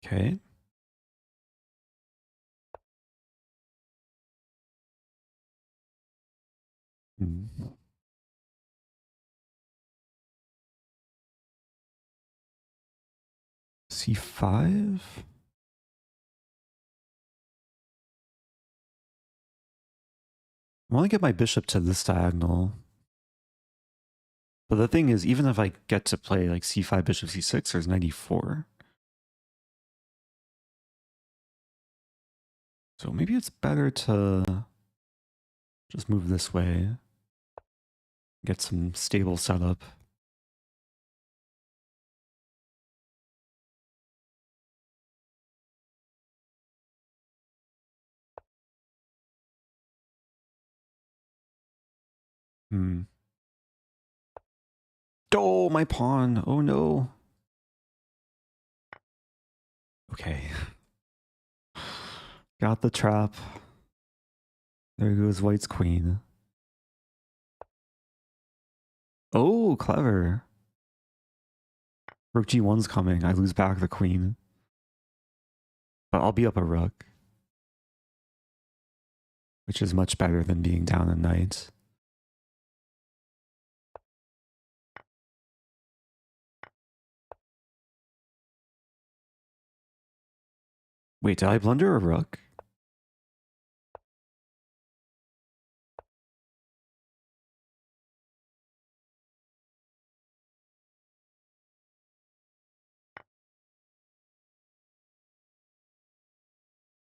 Speaker 1: Okay. C5? I want to get my bishop to this diagonal. But the thing is, even if I get to play like c5, bishop c6, there's 94. So maybe it's better to just move this way. Get some stable setup. Oh, my pawn. Oh no. Okay. Got the trap. There goes white's queen. Oh, clever. Rook g1's coming. I lose back the queen. But I'll be up a rook. Which is much better than being down a knight. Wait, did I blunder a rook?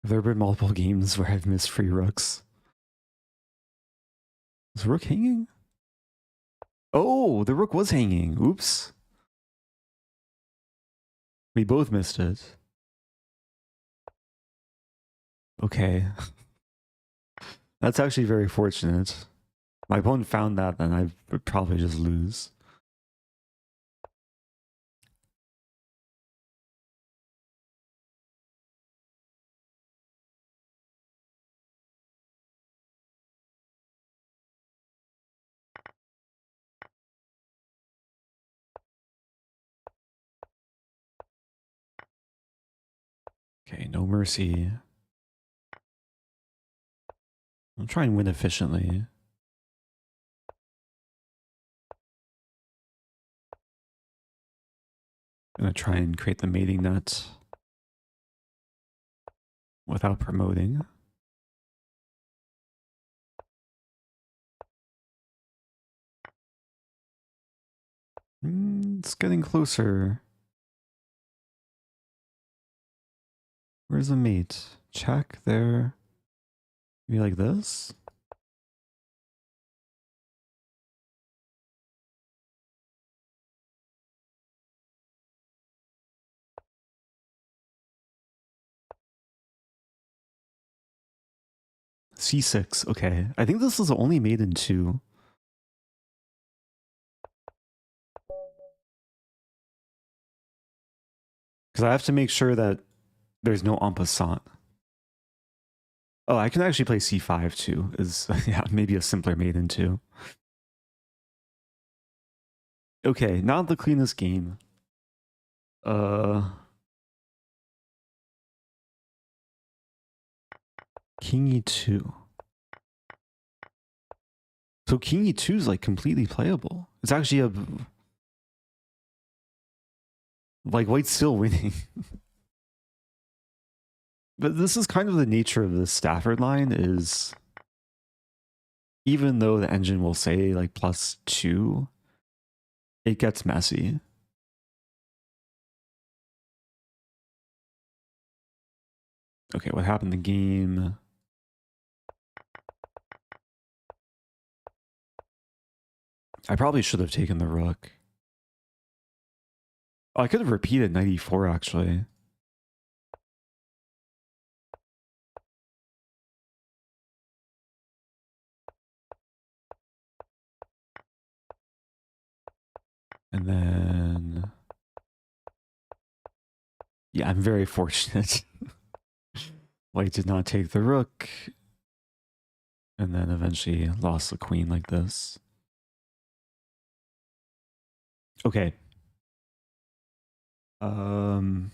Speaker 1: Have there been multiple games where I've missed free rooks? Is the rook hanging? Oh, the rook was hanging. Oops. We both missed it. Okay. That's actually very fortunate. My opponent found that, then I would probably just lose. Okay, no mercy. I'll try and win efficiently. I'm gonna try and create the mating net without promoting. It's getting closer. Where's the mate? Check there. Maybe like this? C6, okay. I think this is only made in 2. Because I have to make sure that there's no en passant. Oh, I can actually play c5 too. Is yeah, maybe a simpler mate in 2. Okay, not the cleanest game. King e2. So king e2 is like completely playable. It's actually a... Like white's still winning. But this is kind of the nature of the Stafford line is... Even though the engine will say like +2, it gets messy. Okay, what happened in the game? I probably should have taken the rook. Oh, I could have repeated 94 actually. And then... Yeah, I'm very fortunate. White did not take the rook. And then eventually lost the queen like this. Okay. I'm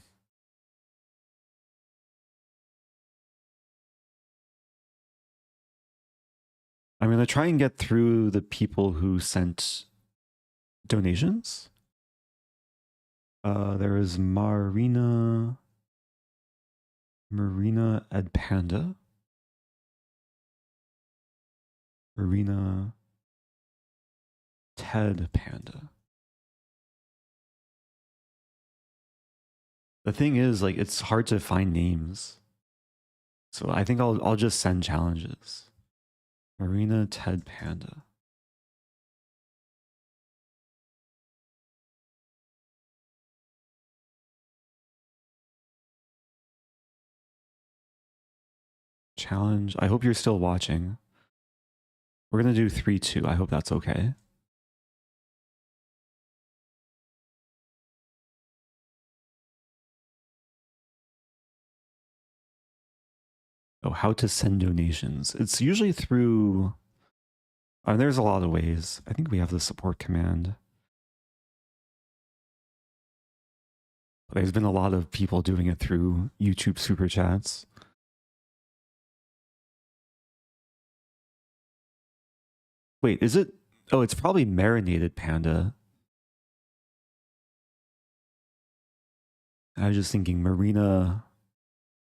Speaker 1: going to try and get through the people who sent donations. There is Marina Ed Panda. Marina Ted Panda. The thing is, like, it's hard to find names. So I think I'll just send challenges. Marina Ted Panda. Challenge. I hope you're still watching. We're going to do 3-2. I hope that's okay. Oh, how to send donations. It's usually through... there's a lot of ways. I think we have the support command. There's been a lot of people doing it through YouTube Super Chats. Wait, is it? Oh, it's probably Marinated Panda. I was just thinking Marina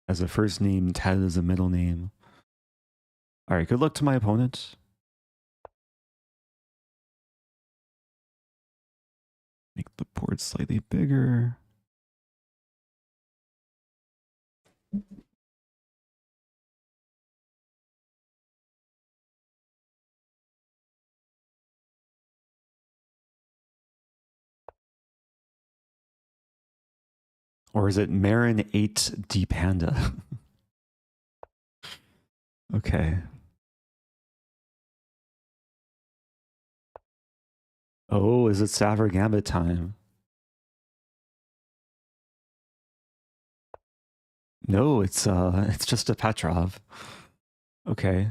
Speaker 1: as a first name, Ted as a middle name. All right, good luck to my opponent. Make the board slightly bigger. Or is it Marin 8D Panda? Okay. Oh, is it Stafford Gambit time? No, it's just a Petrov. Okay.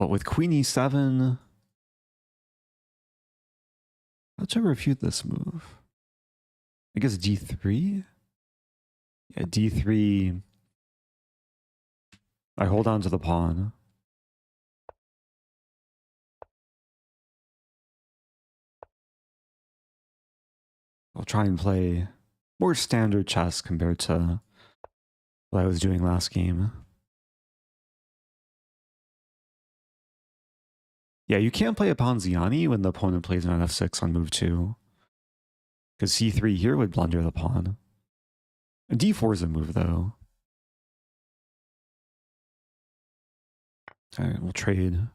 Speaker 1: But with Queen E7, how'd you refute this move? I guess D3? Yeah, D3. I hold on to the pawn. I'll try and play more standard chess compared to what I was doing last game. Yeah, you can't play a Ponziani when the opponent plays an f6 on move 2. Because C3 here would blunder the pawn. And D4 is a move, though. Alright, we'll trade.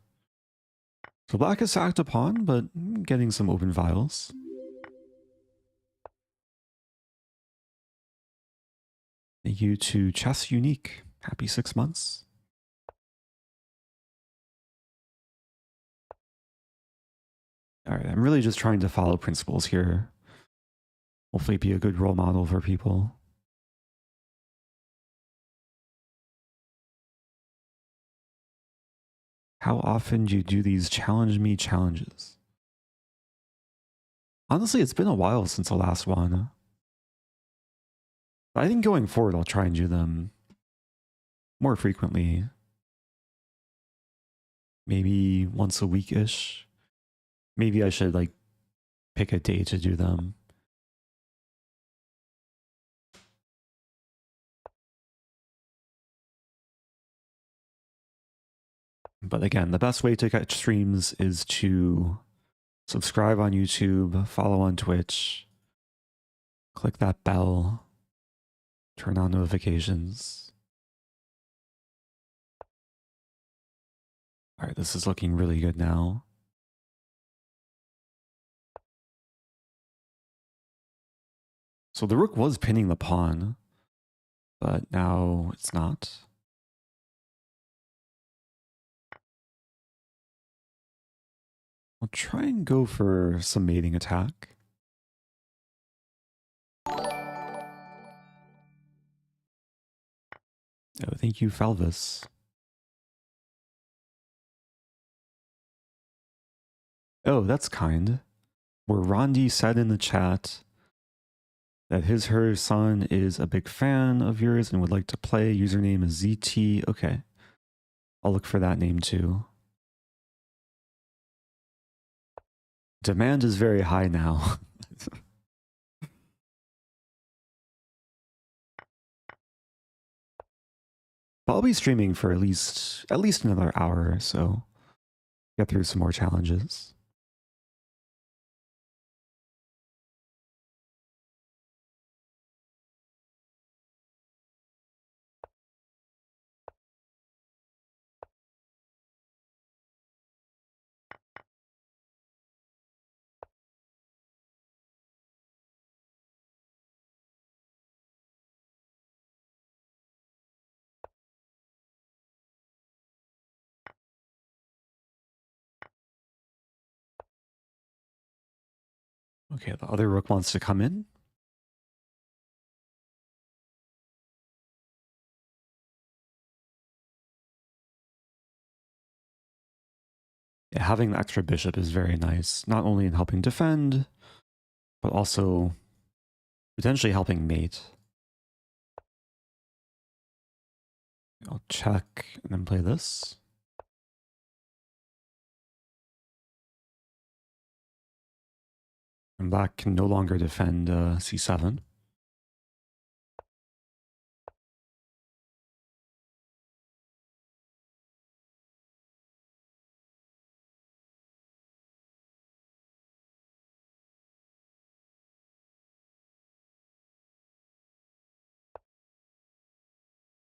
Speaker 1: So black has sacked a pawn, but getting some open files. Thank you to Chess Unique. Happy 6 months. Alright, I'm really just trying to follow principles here. Hopefully be a good role model for people. How often do you do these challenge me challenges? Honestly, it's been a while since the last one. I think going forward, I'll try and do them more frequently. maybe once a week-ish. Maybe I should like pick a day to do them. But again, the best way to catch streams is to subscribe on YouTube, follow on Twitch, click that bell, turn on notifications. All right, this is looking really good now. So the rook was pinning the pawn, but now it's not. I'll try and go for some mating attack. Oh, thank you, Falvis. Oh, that's kind. Where Rondi said in the chat that her son is a big fan of yours and would like to play. Username is ZT. Okay. I'll look for that name too. Demand is very high now. I'll be streaming for at least another hour or so. Get through some more challenges. Okay, the other rook wants to come in. Yeah, having the extra bishop is very nice, not only in helping defend, but also potentially helping mate. I'll check and then play this. And black can no longer defend c7.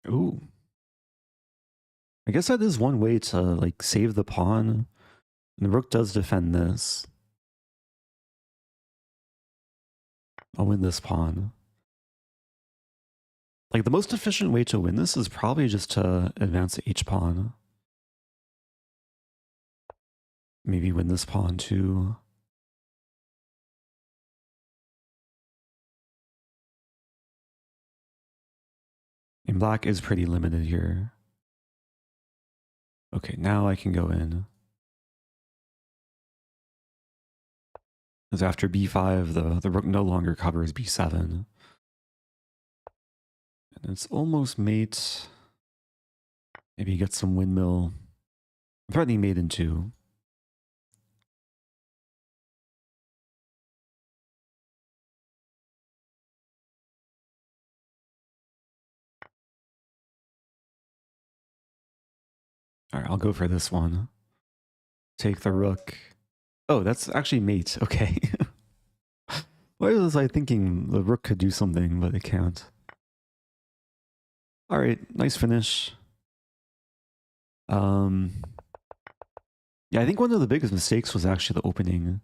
Speaker 1: Ooh. I guess that is one way to like save the pawn. And the rook does defend this. I'll win this pawn. Like the most efficient way to win this is probably just to advance the h pawn. Maybe win this pawn too. And black is pretty limited here. Okay, now I can go in. Because after b5, the rook no longer covers b7. And it's almost mate. Maybe get some windmill. I'm threatening mate in 2. All right, I'll go for this one. Take the rook. Oh, that's actually mate. Okay. Why was I thinking the rook could do something, but it can't? All right, nice finish. Yeah, I think one of the biggest mistakes was actually the opening.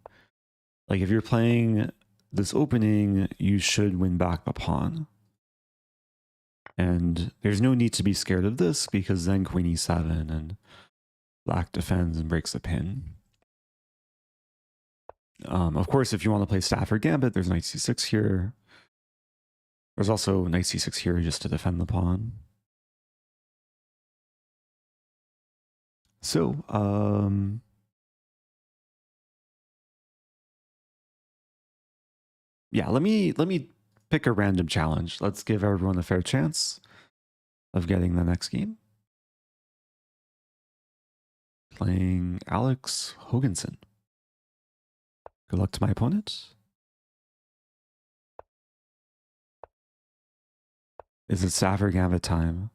Speaker 1: Like if you're playing this opening, you should win back the pawn. And there's no need to be scared of this because then queen e7 and black defends and breaks the pin. Of course, if you want to play Stafford Gambit, there's knight c6 here. There's also knight c6 here just to defend the pawn. So, yeah, let me pick a random challenge. Let's give everyone a fair chance of getting the next game. playing Alex Hoganson. Good luck to my opponent. Is it Stafford Gambit time?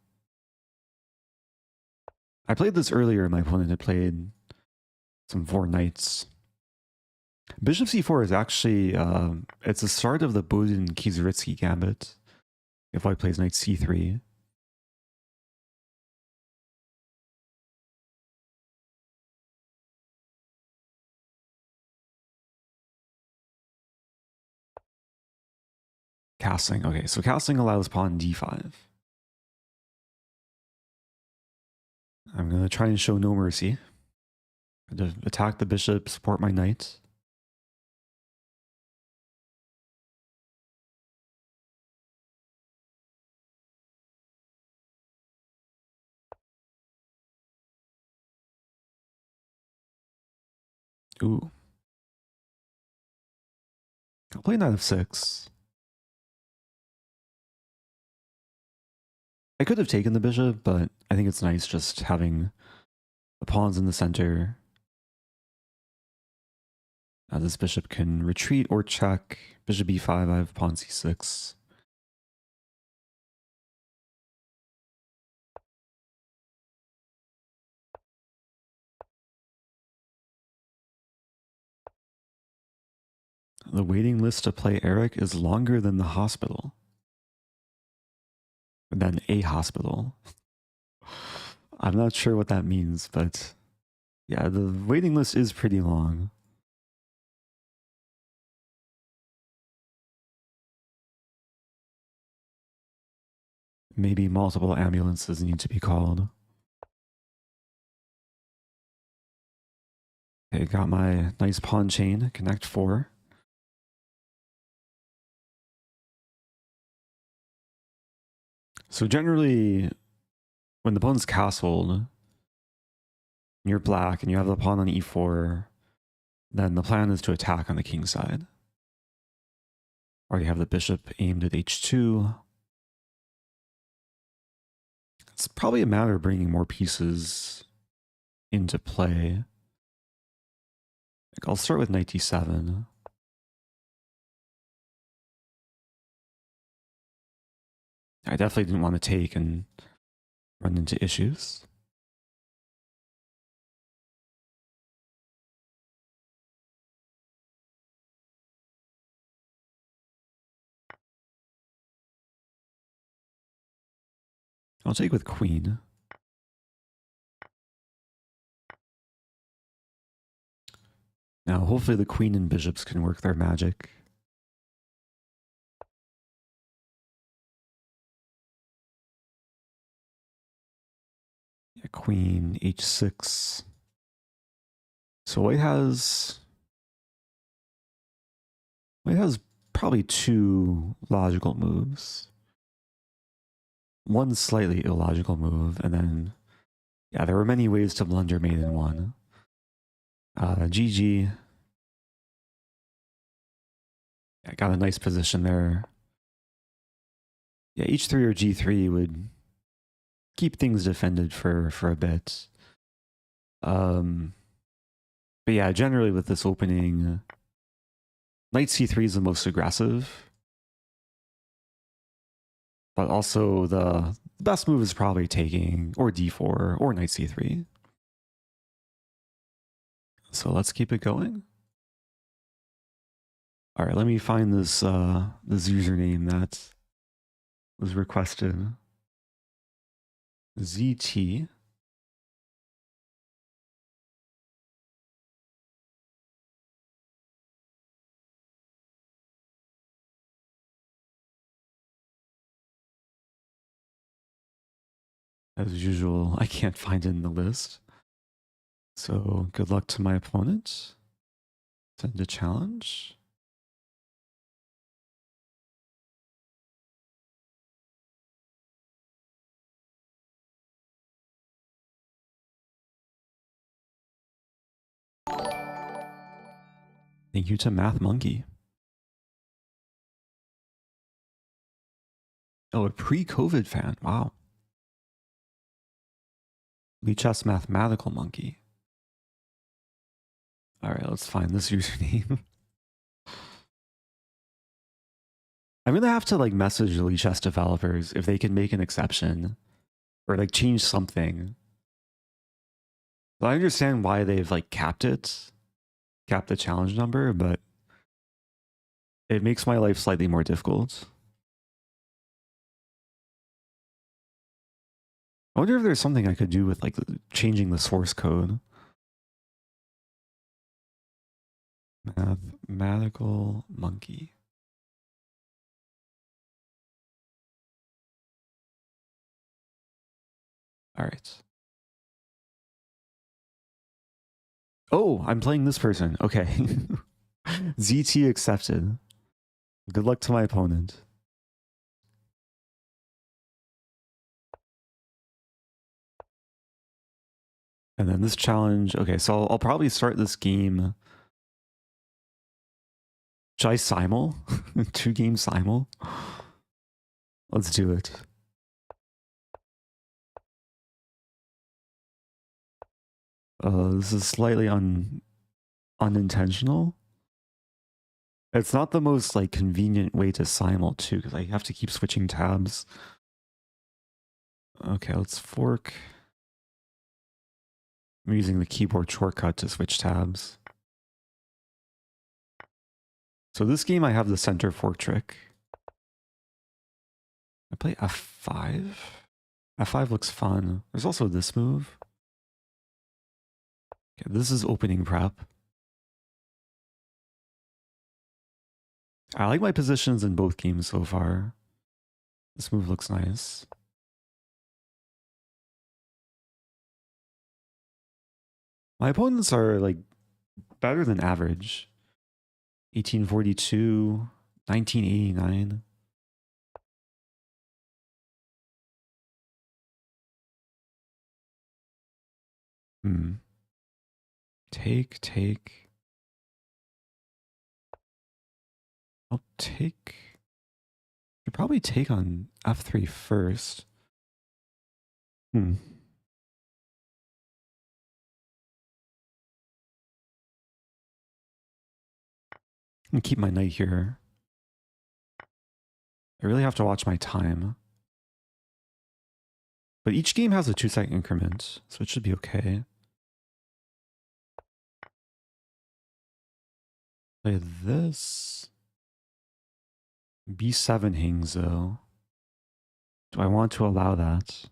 Speaker 1: I played this earlier. My opponent had played some 4 knights. Bishop c4 is actually, it's the start of the Bodin-Kieseritsky Gambit. If white plays knight c3. Castling. Okay, so castling allows pawn d5. I'm going to try and show no mercy. To attack the bishop, support my knight. Ooh. I'll play knight f6. I could have taken the bishop, but I think it's nice just having the pawns in the center. This bishop can retreat or check. Bishop b5, I have pawn c6. The waiting list to play Eric is longer than the hospital. Than a hospital. I'm not sure what that means, but yeah, the waiting list is pretty long. Maybe multiple ambulances need to be called. Okay, got my nice pawn chain, connect 4. So generally, when the pawn's castled, and you're black and you have the pawn on e4, then the plan is to attack on the king side. Already have the bishop aimed at h2. It's probably a matter of bringing more pieces into play. I'll start with knight d7. I definitely didn't want to take and run into issues. I'll take with queen. Now, hopefully the queen and bishops can work their magic. Yeah, queen, h6. So white has probably 2 logical moves. One slightly illogical move, and then, yeah, there were many ways to blunder made in one. GG. Yeah, got a nice position there. Yeah, h3 or g3 would keep things defended for a bit. But yeah, generally with this opening, knight c3 is the most aggressive. But also the best move is probably taking or d4 or knight c3. So let's keep it going. All right, let me find this this username that was requested. ZT. As usual, I can't find it in the list. So good luck to my opponent. Send a challenge. Thank you to Math Monkey. Oh, a pre-COVID fan. Wow. Lee Chess Mathematical Monkey. All right, let's find this username. I'm gonna have to like message the Lichess developers if they can make an exception or like change something. I understand why they've like capped the challenge number, but it makes my life slightly more difficult. I wonder if there's something I could do with like changing the source code. Mathematical monkey. All right. Oh, I'm playing this person. Okay. ZT accepted. Good luck to my opponent. And then this challenge. Okay, so I'll probably start this game. Should I simul? 2-game simul? Let's do it. This is slightly unintentional. It's not the most like convenient way to simul too, because I have to keep switching tabs. Okay, let's fork. I'm using the keyboard shortcut to switch tabs. So this game I have the center fork trick. I play F5. F5 looks fun. There's also this move. Okay, this is opening prep. I like my positions in both games so far. This move looks nice. My opponents are like better than average. 1842, 1989. Take. I'll take. Should probably take on F3 first. And keep my knight here. I really have to watch my time. But each game has a 2-second increment, so it should be okay. Play this. B7 hangs though. Do I want to allow that?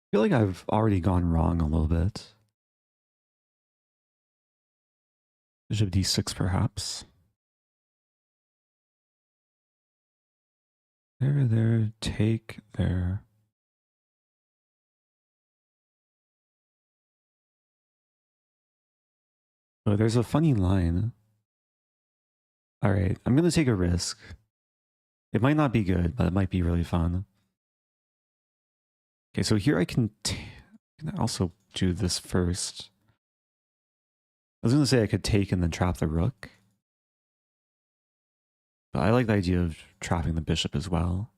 Speaker 1: I feel like I've already gone wrong a little bit. Bishop D6 perhaps. There, take, there. Oh, there's a funny line. All right, I'm going to take a risk. It might not be good, but it might be really fun. Okay, so here I can also do this first. I was going to say I could take and then trap the rook. But I like the idea of trapping the bishop as well.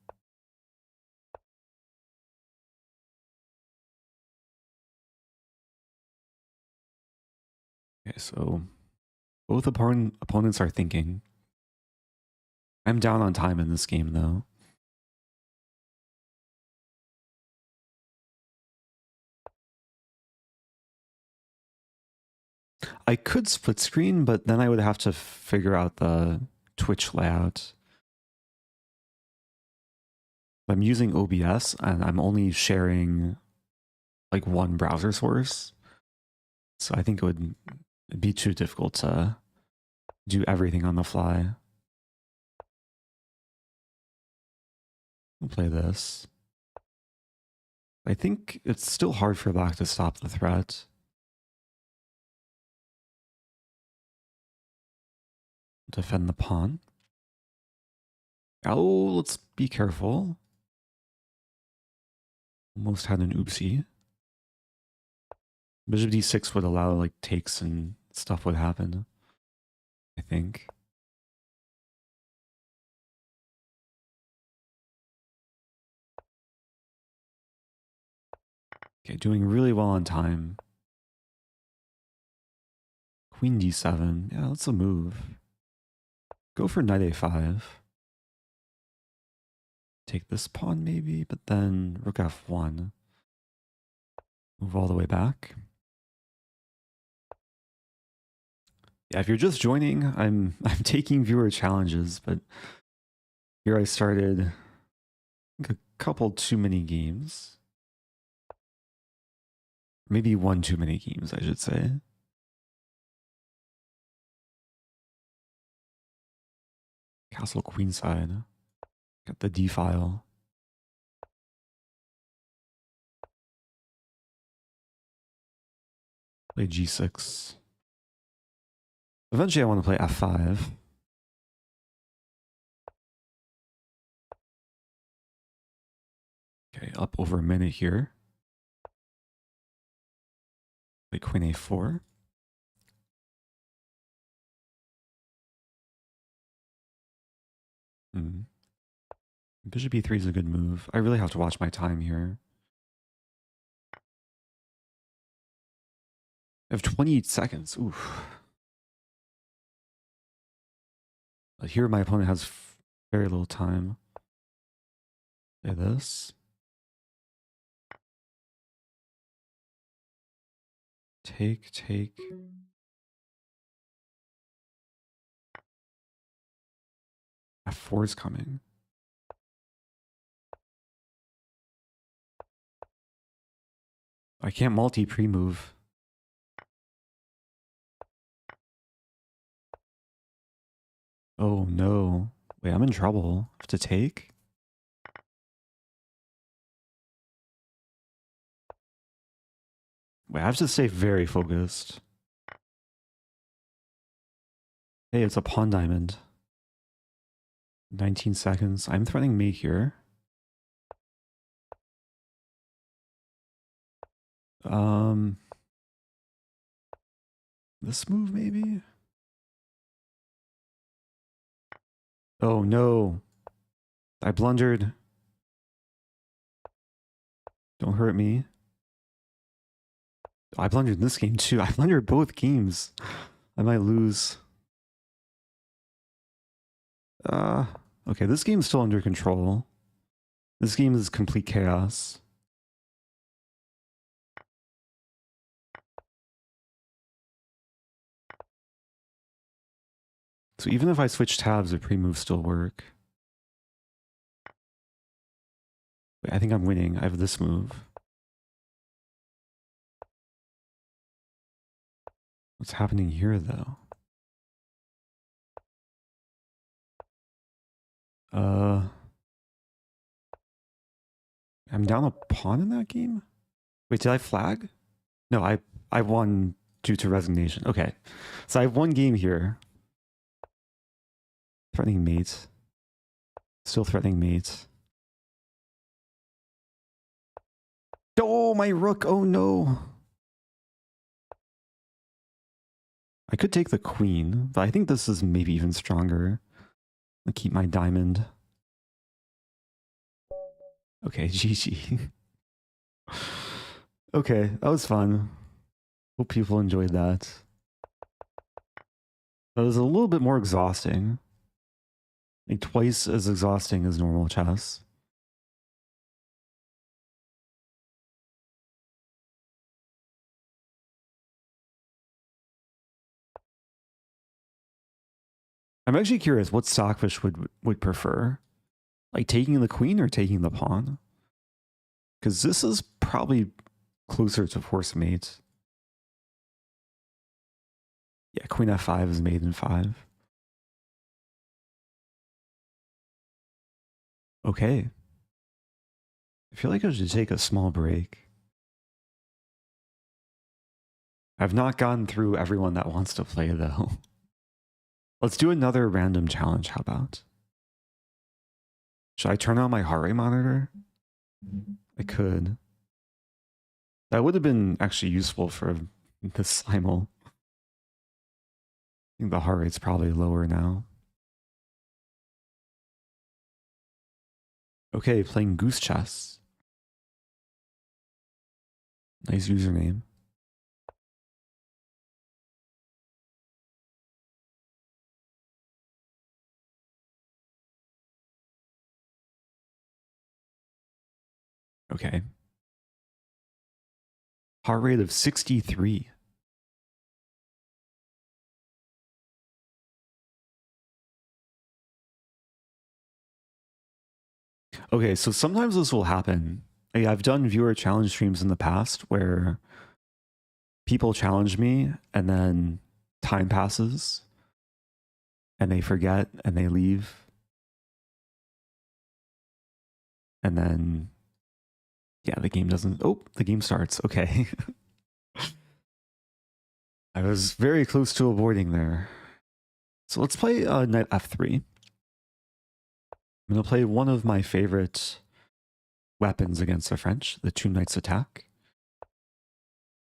Speaker 1: Okay, so both opponents are thinking. I'm down on time in this game, though. I could split screen, but then I would have to figure out the Twitch layout. I'm using OBS, and I'm only sharing like one browser source. So I think it would be too difficult to do everything on the fly. I'll play this. I think it's still hard for Black to stop the threat. Defend the pawn. Oh, let's be careful. Almost had an oopsie. Bishop d6 would allow like takes and stuff would happen, I think. Okay, doing really well on time. Queen d7. Yeah, that's a move. Go for knight a5. Take this pawn maybe, but then rook f1. Move all the way back. Yeah, if you're just joining, I'm taking viewer challenges, but here I started I think a couple too many games. Maybe one too many games, I should say. Castle queenside. Got the D file. Play g6. Eventually I want to play f5. Okay, up over a minute here. Play queen a4. Bishop e3 is a good move. I really have to watch my time here. I have 28 seconds. Oof. But here my opponent has very little time. Play this. Take. f4 is coming. I can't multi pre-move. Oh no. Wait, I'm in trouble. I have to take? Wait, I have to stay very focused. Hey, it's a pawn diamond. 19 seconds. I'm threatening mate here. This move maybe? Oh no. I blundered. Don't hurt me. I blundered this game too. I blundered both games. I might lose. Okay, this game's still under control. This game is complete chaos. So even if I switch tabs, the pre-moves still work. Wait, I think I'm winning. I have this move. What's happening here, though? I'm down a pawn in that game? Wait, did I flag? No, I won due to resignation. Okay. So I have one game here. Threatening mate. Still threatening mate. Oh, my rook. Oh, no. I could take the queen, but I think this is maybe even stronger. I'll keep my diamond. Okay, GG. Okay, that was fun. Hope people enjoyed that. That was a little bit more exhausting. Like twice as exhausting as normal chess. I'm actually curious what Stockfish would prefer. Like taking the queen or taking the pawn? Because this is probably closer to force mate. Yeah, queen f5 is mate in 5. Okay. I feel like I should take a small break. I've not gotten through everyone that wants to play though. Let's do another random challenge, how about? Should I turn on my heart rate monitor? I could. That would have been actually useful for the Simul. I think the heart rate's probably lower now. Okay, playing goose chess. Nice username. Okay. Heart rate of 63. Okay, so sometimes this will happen. I've done viewer challenge streams in the past where people challenge me and then time passes and they forget and they leave. And then, yeah, the game doesn't, oh, the game starts. Okay. I was very close to avoiding there. So let's play knight f3. I'm going to play one of my favorite weapons against the French, the two knights attack.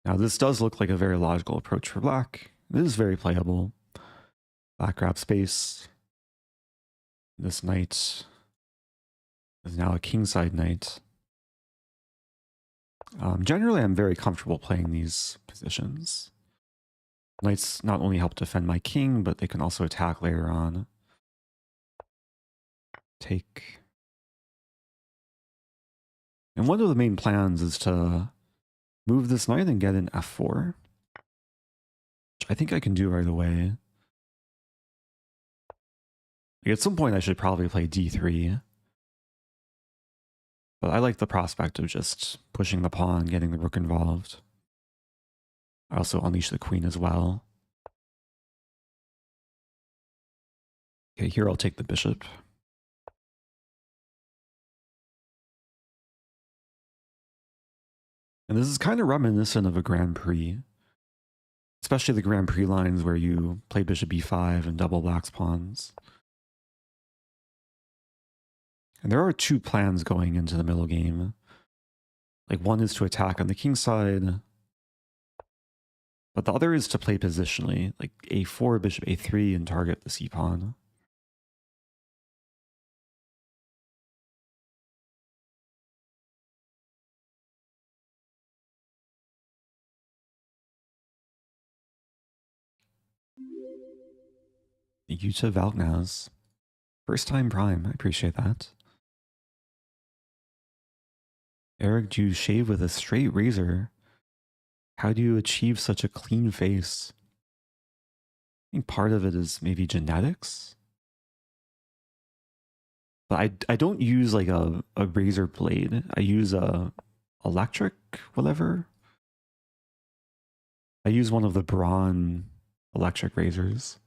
Speaker 1: Now this does look like a very logical approach for black. It is very playable. Black grabs space. This knight is now a kingside knight. Generally, I'm very comfortable playing these positions. Knights not only help defend my king, but they can also attack later on. Take. And one of the main plans is to move this knight and get an f4, which I think I can do right away. Like at some point, I should probably play d3. But I like the prospect of just pushing the pawn, getting the rook involved. I also unleash the queen as well. Okay, here I'll take the bishop. And this is kind of reminiscent of a Grand Prix. Especially the Grand Prix lines where you play bishop e5 and double black's pawns. And there are two plans going into the middle game. Like one is to attack on the king side, but the other is to play positionally, like a4, bishop a3, and target the c-pawn. Thank you to Valgnaz. First time prime, I appreciate that. Eric, do you shave with a straight razor? How do you achieve such a clean face? I think part of it is maybe genetics. But I don't use like a razor blade. I use a electric, whatever. I use one of the Braun electric razors.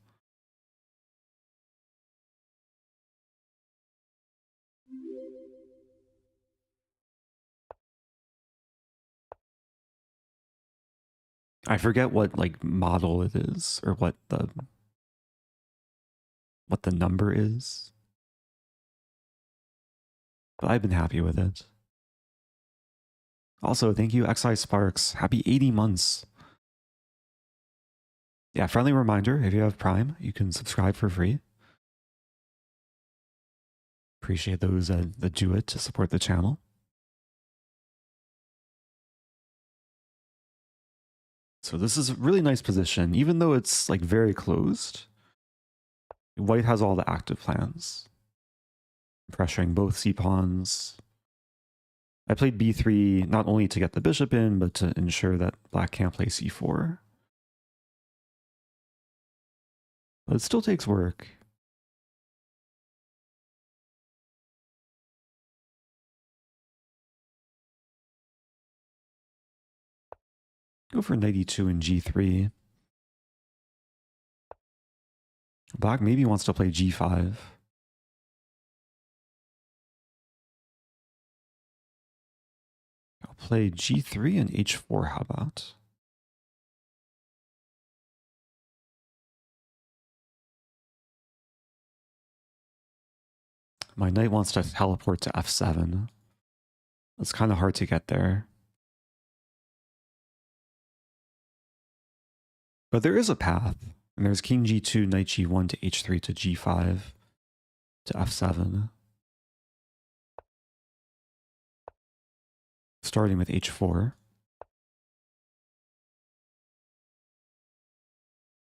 Speaker 1: I forget what like model it is or what the number is. But I've been happy with it. Also, thank you, XI Sparks. Happy 80 months. Yeah, friendly reminder, if you have Prime, you can subscribe for free. Appreciate those that do it to support the channel. So this is a really nice position, even though it's like very closed. White has all the active plans. Pressuring both c-pawns. I played b3 not only to get the bishop in, but to ensure that black can't play c4. But it still takes work. Go for knight e2 and g3. Black maybe wants to play g5. I'll play g3 and h4, how about? My knight wants to teleport to f7. It's kind of hard to get there. But there is a path. And there's king g2, knight g1 to h3 to g5 to f7. Starting with h4.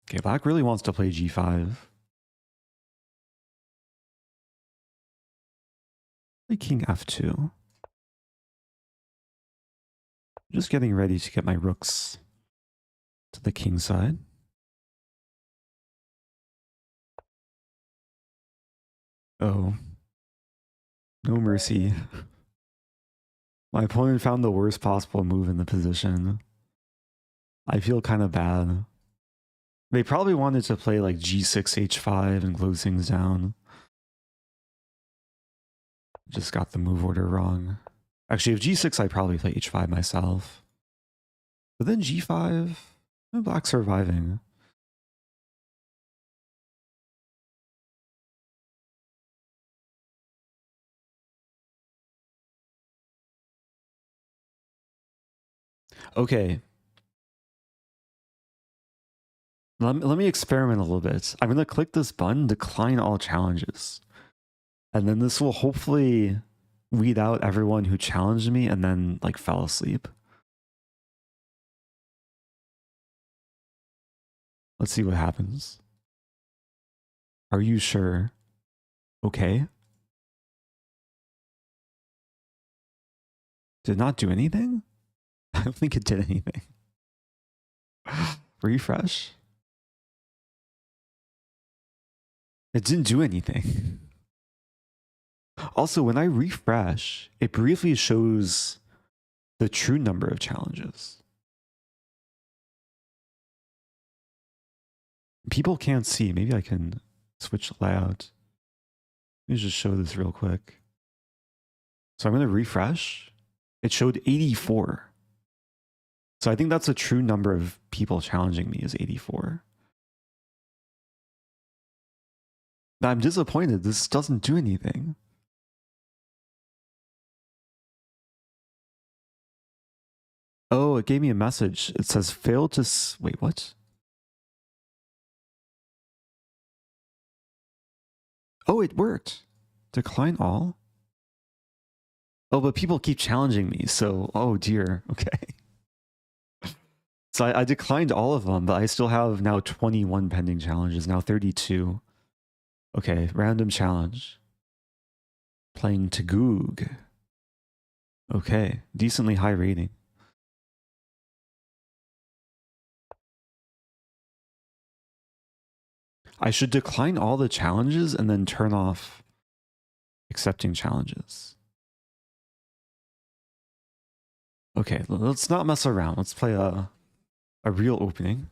Speaker 1: Okay, black really wants to play g5. Play king f2. Just getting ready to get my rooks to the king side. Oh. No mercy. My opponent found the worst possible move in the position. I feel kind of bad. They probably wanted to play like g6, h5 and close things down. Just got the move order wrong. Actually, if g6, I'd probably play h5 myself. But then g5, black's surviving. Okay. Let me experiment a little bit. I'm going to click this button, decline all challenges. And then this will hopefully weed out everyone who challenged me and then like fell asleep. Let's see what happens. Are you sure? Okay. Did not do anything? I don't think it did anything. Refresh? It didn't do anything. Also, when I refresh, it briefly shows the true number of challenges. People can't see. Maybe I can switch layout. Let me just show this real quick. So I'm going to refresh. It showed 84. So I think that's a true number of people challenging me is 84. Now I'm disappointed. This doesn't do anything. Oh, it gave me a message. It says failed to... Wait, what? Oh, it worked. Decline all? Oh, but people keep challenging me, so... Oh, dear. Okay. So I declined all of them, but I still have now 21 pending challenges. Now 32. Okay, random challenge. Playing Tagoog. Okay, decently high rating. I should decline all the challenges and then turn off accepting challenges. Okay, let's not mess around. Let's play a real opening.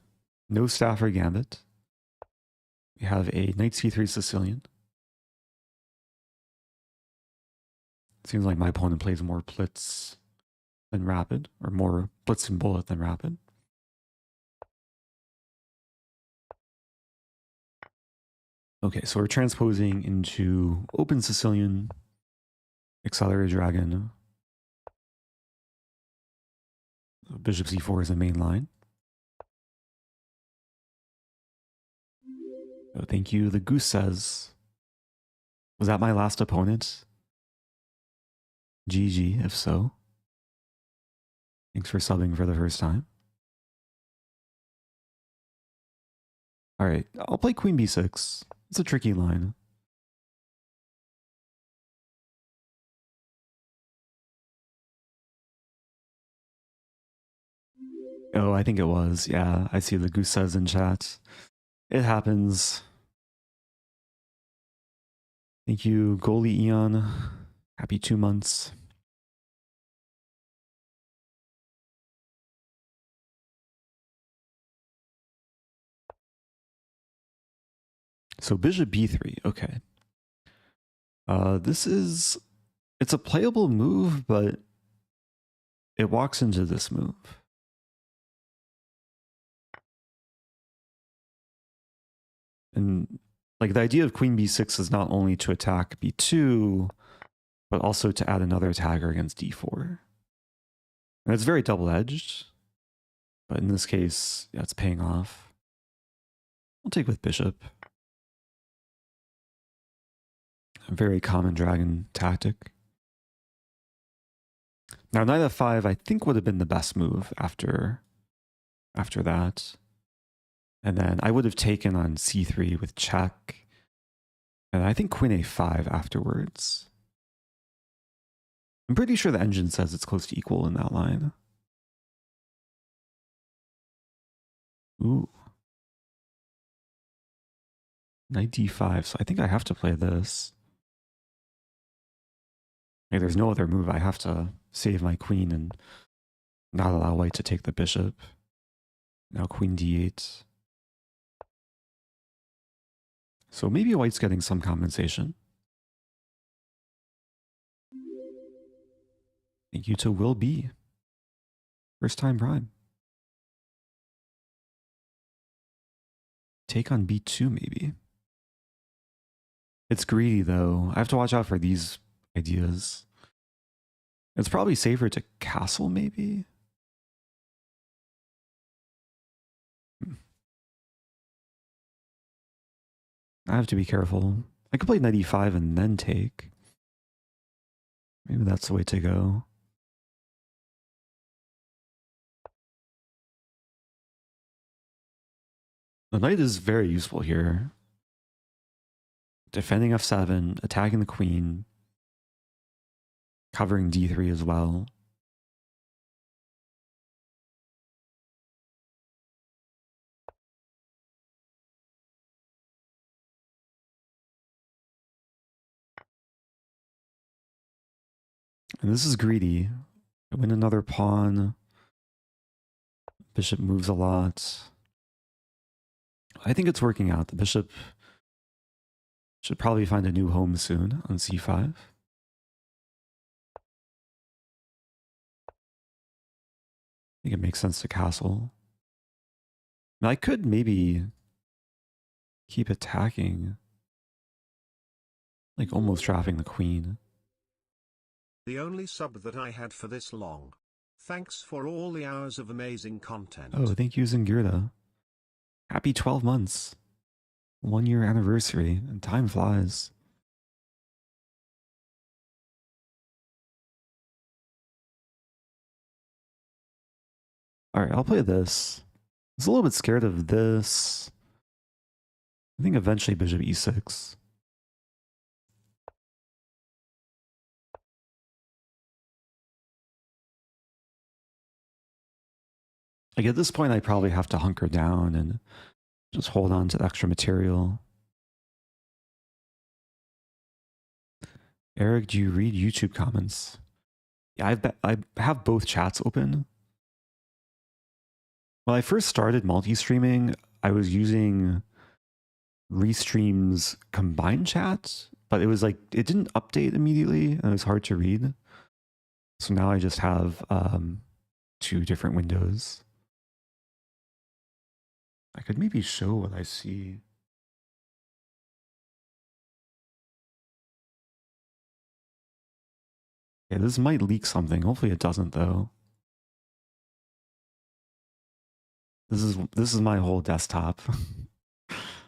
Speaker 1: No Stafford Gambit. We have a Knight C3 Sicilian. Seems like my opponent plays more Blitz than Rapid, or more Blitz and Bullet than Rapid. Okay, so we're transposing into Open Sicilian, Accelerated Dragon. Bishop C4 is the main line. Oh, thank you. The Goose says, was that my last opponent? GG, if so. Thanks for subbing for the first time. All right, I'll play Queen B6. It's a tricky line. Oh, I think it was. Yeah, I see the Goose says in chat. It happens. Thank you, Goalie Eon. Happy 2 months. So Bishop B3, okay. It's a playable move, but it walks into this move. And like the idea of Queen B6 is not only to attack B2, but also to add another attacker against D4. And it's very double-edged, but in this case, yeah, it's paying off. I'll take with Bishop. A very common dragon tactic. Now, Knight F5, I think would have been the best move after that. And then I would have taken on c3 with check. And I think queen a5 afterwards. I'm pretty sure the engine says it's close to equal in that line. Ooh. Knight d5, so I think I have to play this. Like, there's no other move. I have to save my queen and not allow white to take the bishop. Now queen d8. So maybe white's getting some compensation. Thank you to Will B. First time prime. Take on b2 maybe. It's greedy though. I have to watch out for these ideas. It's probably safer to castle maybe. I have to be careful. I could play knight e5 and then take. Maybe that's the way to go. The knight is very useful here. Defending f7, attacking the queen, covering d3 as well. And this is greedy. I win another pawn. Bishop moves a lot. I think it's working out. The bishop should probably find a new home soon on c5. I think it makes sense to castle. I could maybe keep attacking, like almost trapping the queen.
Speaker 2: The only sub that I had for this long. Thanks for all the hours of amazing content.
Speaker 1: Oh, thank you, Zingirda. Happy 12 months. 1 year anniversary, and time flies. Alright, I'll play this. I was a little bit scared of this. I think eventually bishop e6. Like at this point, I probably have to hunker down and just hold on to the extra material. Eric, do you read YouTube comments? Yeah, I have both chats open. When I first started multi-streaming, I was using Restream's combined chat, but it was like, it didn't update immediately and it was hard to read. So now I just have 2 different windows. I could maybe show what I see. Yeah, this might leak something. Hopefully it doesn't though. This is my whole desktop.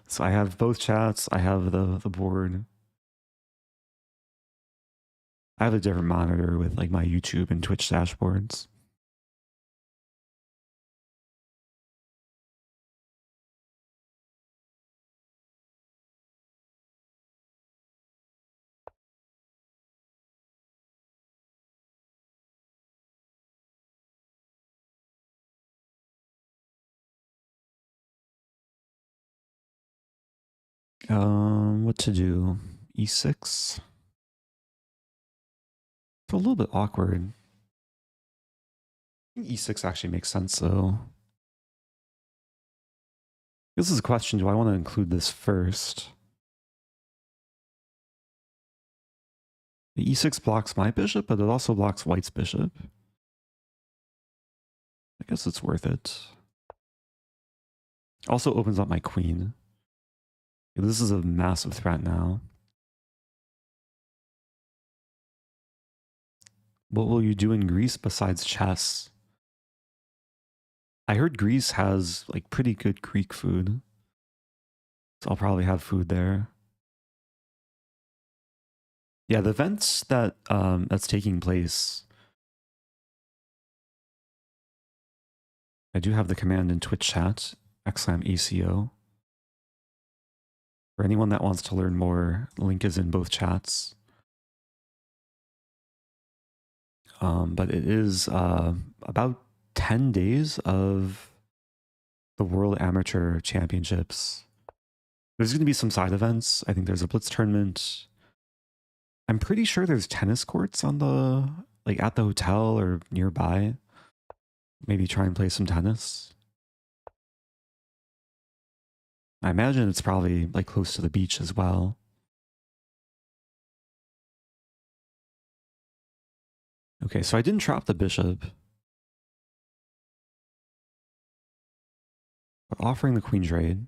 Speaker 1: So I have both chats, I have the board. I have a different monitor with like my YouTube and Twitch dashboards. What to do? E6? It's a little bit awkward. I think E6 actually makes sense though. This is a question, do I want to include this first? The E6 blocks my bishop, but it also blocks white's bishop. I guess it's worth it. Also opens up my queen. This is a massive threat now. What will you do in Greece besides chess? I heard Greece has like pretty good Greek food. So I'll probably have food there. Yeah, the events that that's taking place. I do have the command in Twitch chat. !ACO. For anyone that wants to learn more, link is in both chats. But it is about 10 days of the World Amateur Championships. There's going to be some side events. I think there's a Blitz tournament. I'm pretty sure there's tennis courts on the, like at the hotel or nearby. Maybe try and play some tennis. I imagine it's probably like close to the beach as well. Okay, so I didn't trap the bishop. But offering the queen's raid.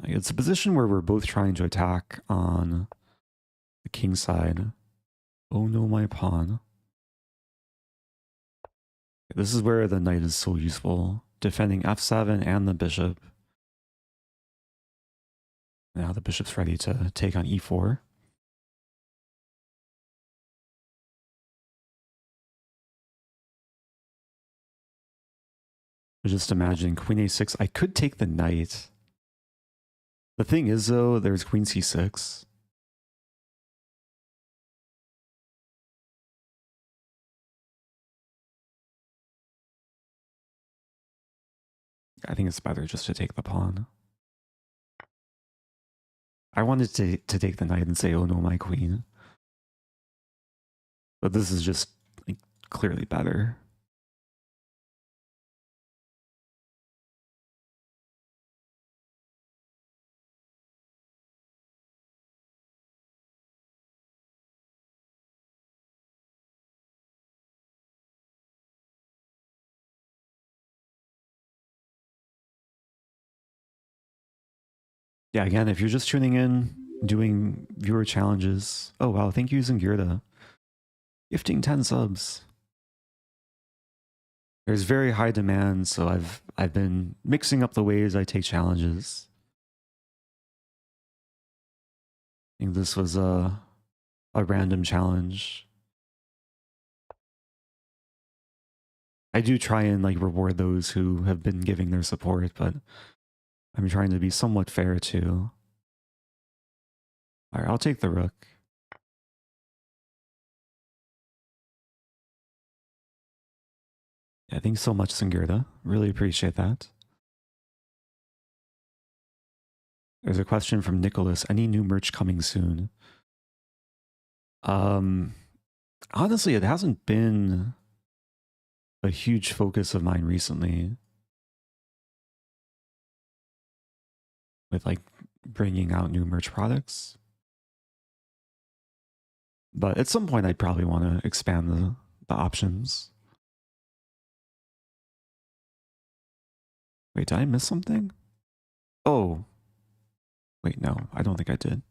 Speaker 1: It's a position where we're both trying to attack on the king side. Oh no, my pawn. This is where the knight is so useful. Defending f7 and the bishop. Now the bishop's ready to take on e4. Just imagining queen a6. I could take the knight. The thing is, though, there's queen c6. I think it's better just to take the pawn. I wanted to take the knight and say, oh no, my queen. But this is just like, clearly better. Yeah, again, if you're just tuning in, doing viewer challenges. Oh wow, thank you, Zingirda. Gifting 10 subs. There's very high demand, so I've been mixing up the ways I take challenges. I think this was a random challenge. I do try and like reward those who have been giving their support, but I'm trying to be somewhat fair too. All right, I'll take the rook. Yeah, thanks so much, Singirda. Really appreciate that. There's a question from Nicholas. Any new merch coming soon? Honestly, it hasn't been a huge focus of mine recently. With like bringing out new merch products. But at some point, I'd probably want to expand the options. Wait, did I miss something? Oh. Wait, no, I don't think I did.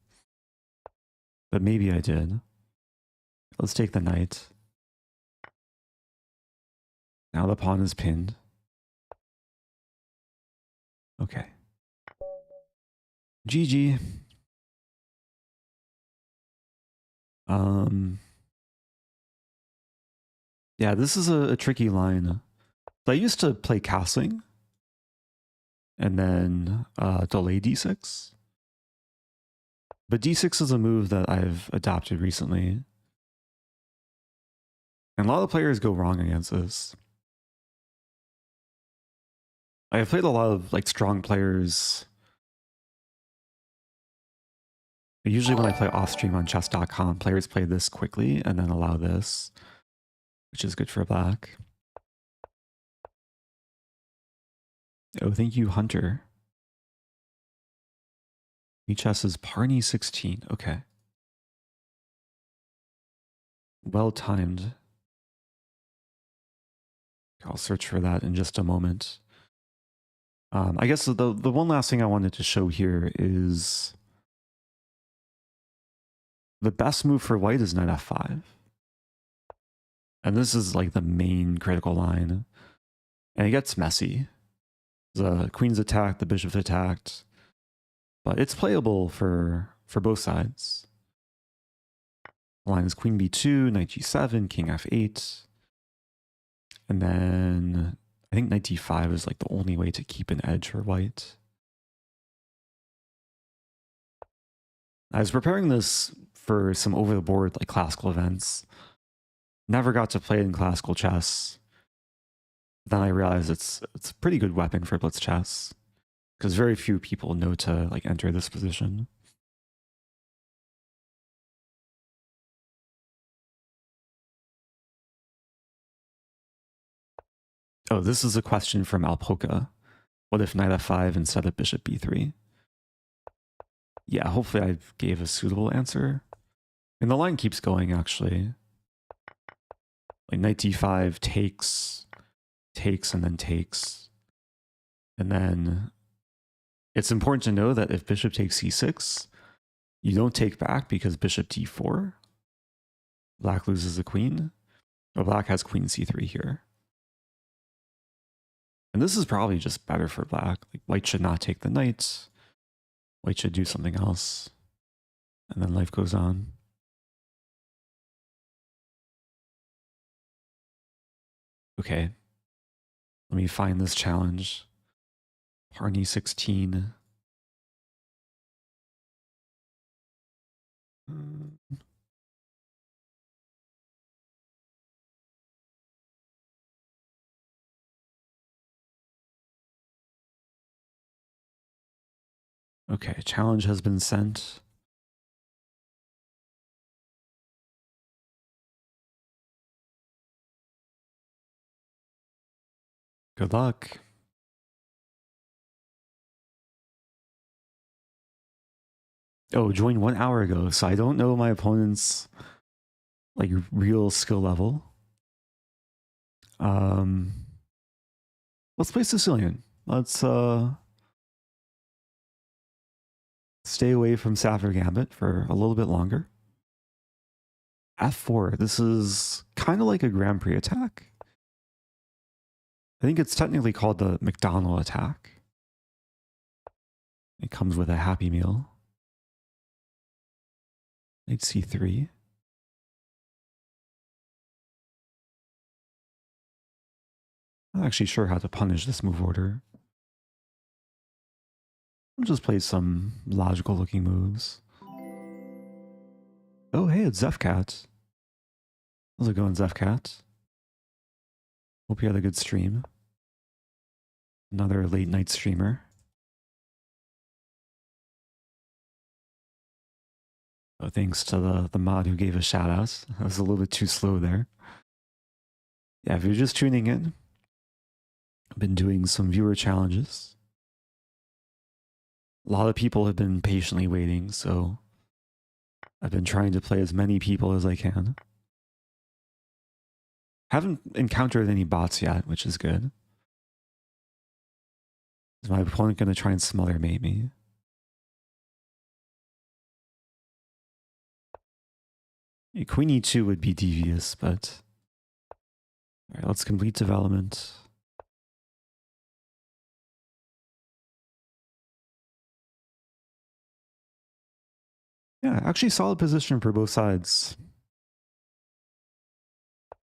Speaker 1: But maybe I did. Let's take the knight. Now the pawn is pinned. Okay. GG. Yeah, this is a tricky line. So I used to play castling and then delay d6. But d6 is a move that I've adopted recently. And a lot of players go wrong against this. I have played a lot of like strong players. Usually when I play off stream on chess.com, players play this quickly and then allow this, which is good for black. Oh, thank you, Hunter. Chess is Parney 16. Okay. Well timed. I'll search for that in just a moment. I guess the one last thing I wanted to show here is the best move for white is knight f5. And this is like the main critical line. And it gets messy. The queen's attacked, the bishop's attacked. But it's playable for both sides. The line is queen b2, knight g7, king f8. And then I think knight d5 is like the only way to keep an edge for white. I was preparing this for some over-the-board like classical events. Never got to play it in classical chess. Then I realized it's a pretty good weapon for blitz chess because very few people know to like enter this position. Oh, this is a question from Alpoca. What if knight f5 instead of bishop b3? Yeah, hopefully I gave a suitable answer. And the line keeps going, actually. Like knight d5 takes, and then takes. And then it's important to know that if bishop takes c6, you don't take back because bishop d4. Black loses the queen. Or black has queen c3 here. And this is probably just better for black. Like white should not take the knight. White should do something else. And then life goes on. Okay. Let me find this challenge. Parney 16. Okay, challenge has been sent. Good luck. Oh, joined 1 hour ago, so I don't know my opponent's like real skill level. Let's play Sicilian. Let's stay away from Stafford Gambit for a little bit longer. F4. This is kind of like a Grand Prix attack. I think it's technically called the McDonald attack. It comes with a Happy Meal. Knight c3. I'm not actually sure how to punish this move order. I'll just play some logical looking moves. Oh, hey, it's Zefcat. How's it going, Zefcat? Hope you had a good stream. Another late night streamer. Oh, thanks to the mod who gave us shout outs. I was a little bit too slow there. Yeah, if you're just tuning in, I've been doing some viewer challenges. A lot of people have been patiently waiting, so I've been trying to play as many people as I can. Haven't encountered any bots yet, which is good. Is my opponent going to try and smother mate me? Queen e2 would be devious, but... Alright, let's complete development. Yeah, actually solid position for both sides.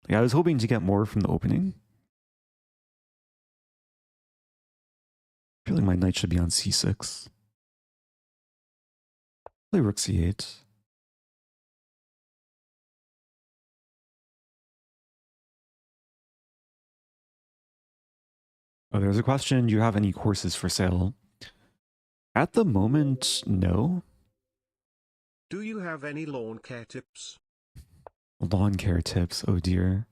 Speaker 1: Yeah, I was hoping to get more from the opening. I feel like my knight should be on c6. Play rook c8. Oh, there's a question. Do you have any courses for sale? At the moment, no.
Speaker 2: Do you have any lawn care tips?
Speaker 1: Lawn care tips, oh dear.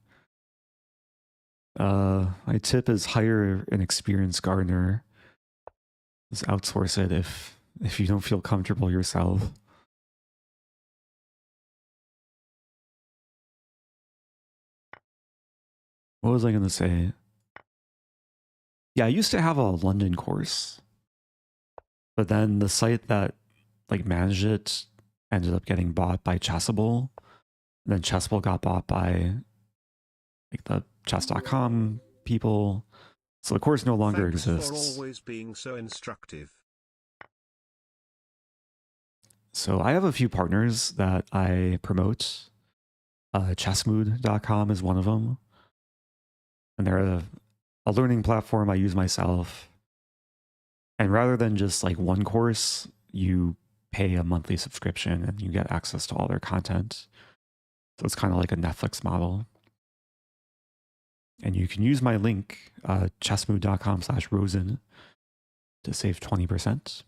Speaker 1: My tip is hire an experienced gardener. Just outsource it if you don't feel comfortable yourself. What was I going to say? Yeah, I used to have a London course, but then the site that like managed it ended up getting bought by Chessable. And then Chessable got bought by like the chess.com people. So the course no longer exists.
Speaker 2: Thanks for always being so instructive.
Speaker 1: So I have a few partners that I promote. Chessmood.com is one of them. And there are a learning platform I use myself. And rather than just like one course, you pay a monthly subscription and you get access to all their content. So it's kind of like a Netflix model. And you can use my link, chessmood.com/Rosen, to save 20%.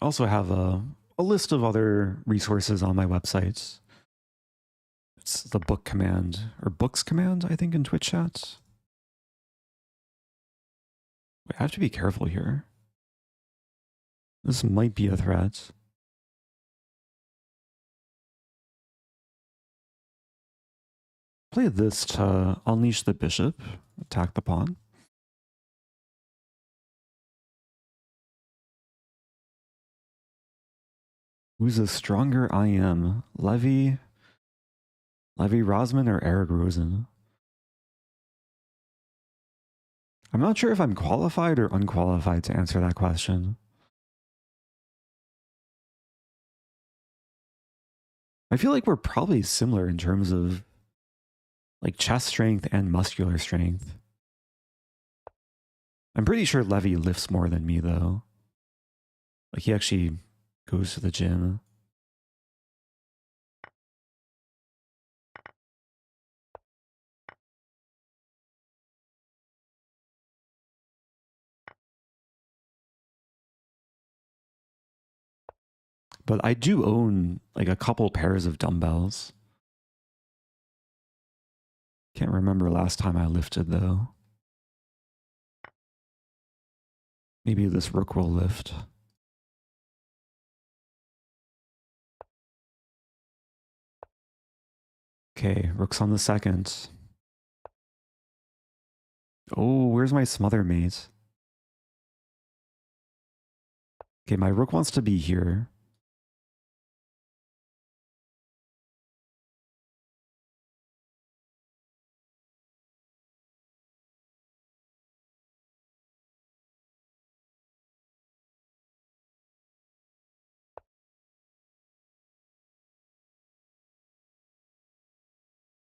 Speaker 1: I also have a list of other resources on my website. It's the book command, or books command, I think, in Twitch chat. Wait, I have to be careful here. This might be a threat. Play this to unleash the bishop, attack the pawn. Who's a stronger IM? Levi Rosman or Eric Rosen? I'm not sure if I'm qualified or unqualified to answer that question. I feel like we're probably similar in terms of like chest strength and muscular strength. I'm pretty sure Levi lifts more than me though. Like he actually goes to the gym. But I do own like a couple pairs of dumbbells. Can't remember last time I lifted though. Maybe this rook will lift. Okay, rook's on the second. Oh, where's my smother mate? Okay, my rook wants to be here.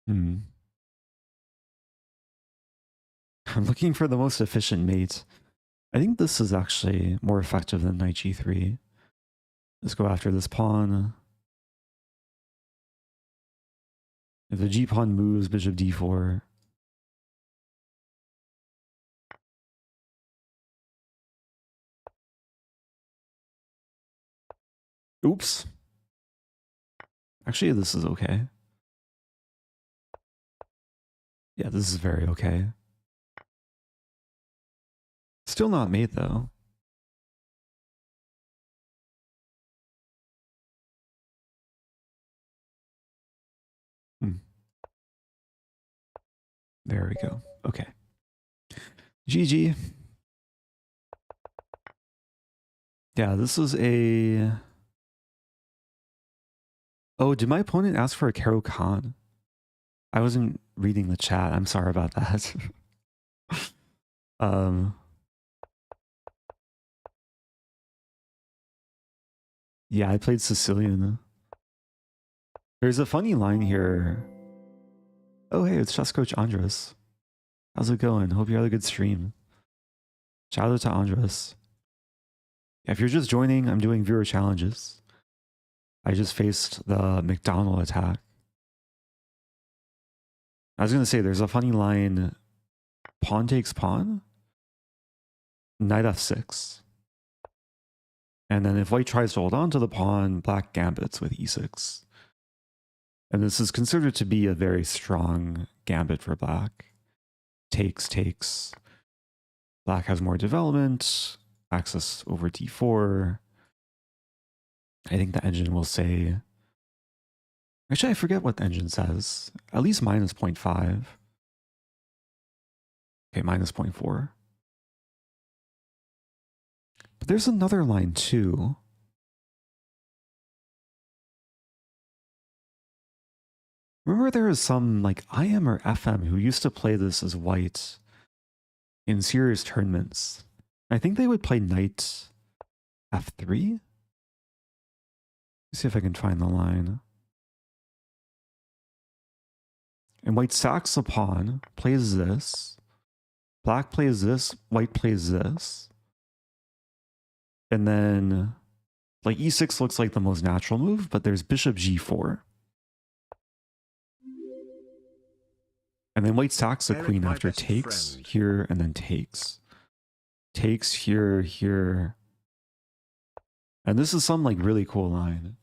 Speaker 1: I'm looking for the most efficient mate. I think this is actually more effective than knight g3. Let's go after this pawn. If the g pawn moves, bishop d4. Oops. Actually, this is okay. Yeah, this is very okay. Still not mate though. There we go. Okay. GG. Yeah, this is a... Oh, did my opponent ask for a Caro Khan? I wasn't reading the chat. I'm sorry about that. Yeah, I played Sicilian. There's a funny line here. Oh, hey, it's chess coach Andres. How's it going? Hope you had a good stream. Shout out to Andres. Yeah, if you're just joining, I'm doing viewer challenges. I just faced the McDonald attack. I was going to say, there's a funny line. Pawn takes pawn. Knight f6. And then if white tries to hold on to the pawn, black gambits with e6. And this is considered to be a very strong gambit for black. Takes, takes. Black has more development. Access over d4. I think the engine will say... Actually, I forget what the engine says. At least minus 0.5. Okay, minus 0.4. But there's another line too. Remember there was some like IM or FM who used to play this as white in serious tournaments. I think they would play knight f3. Let's see if I can find the line. And white sacks a pawn, plays this. Black plays this, white plays this. And then, like, e6 looks like the most natural move, but there's bishop g4. And then white sacks the queen after takes here and then takes. Takes here, here. And this is some like really cool line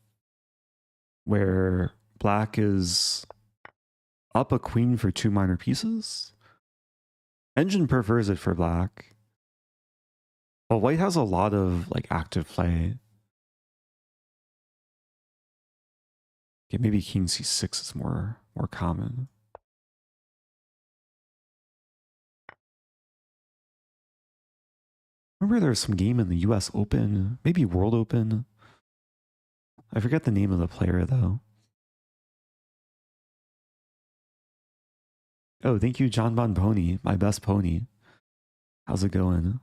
Speaker 1: where black is up a queen for 2 minor pieces. Engine prefers it for black. But white has a lot of like active play. Okay, maybe king c6 is more common. Remember there was some game in the US Open, maybe World Open. I forget the name of the player though. Oh, thank you, John Bon Pony, my best pony. How's it going?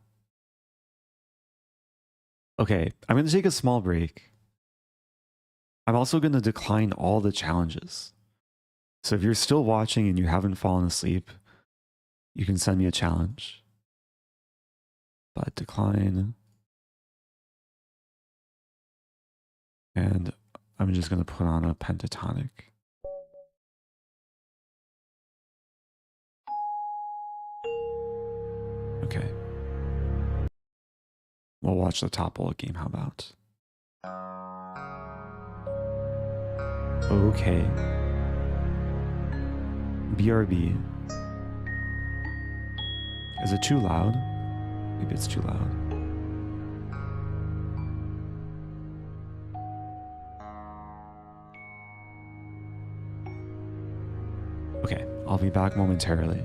Speaker 1: Okay, I'm going to take a small break. I'm also going to decline all the challenges. So if you're still watching and you haven't fallen asleep, you can send me a challenge. But decline. And I'm just going to put on a pentatonic. Okay. We'll watch the top bullet game, how about? Okay. BRB. Is it too loud? Maybe it's too loud. Okay, I'll be back momentarily.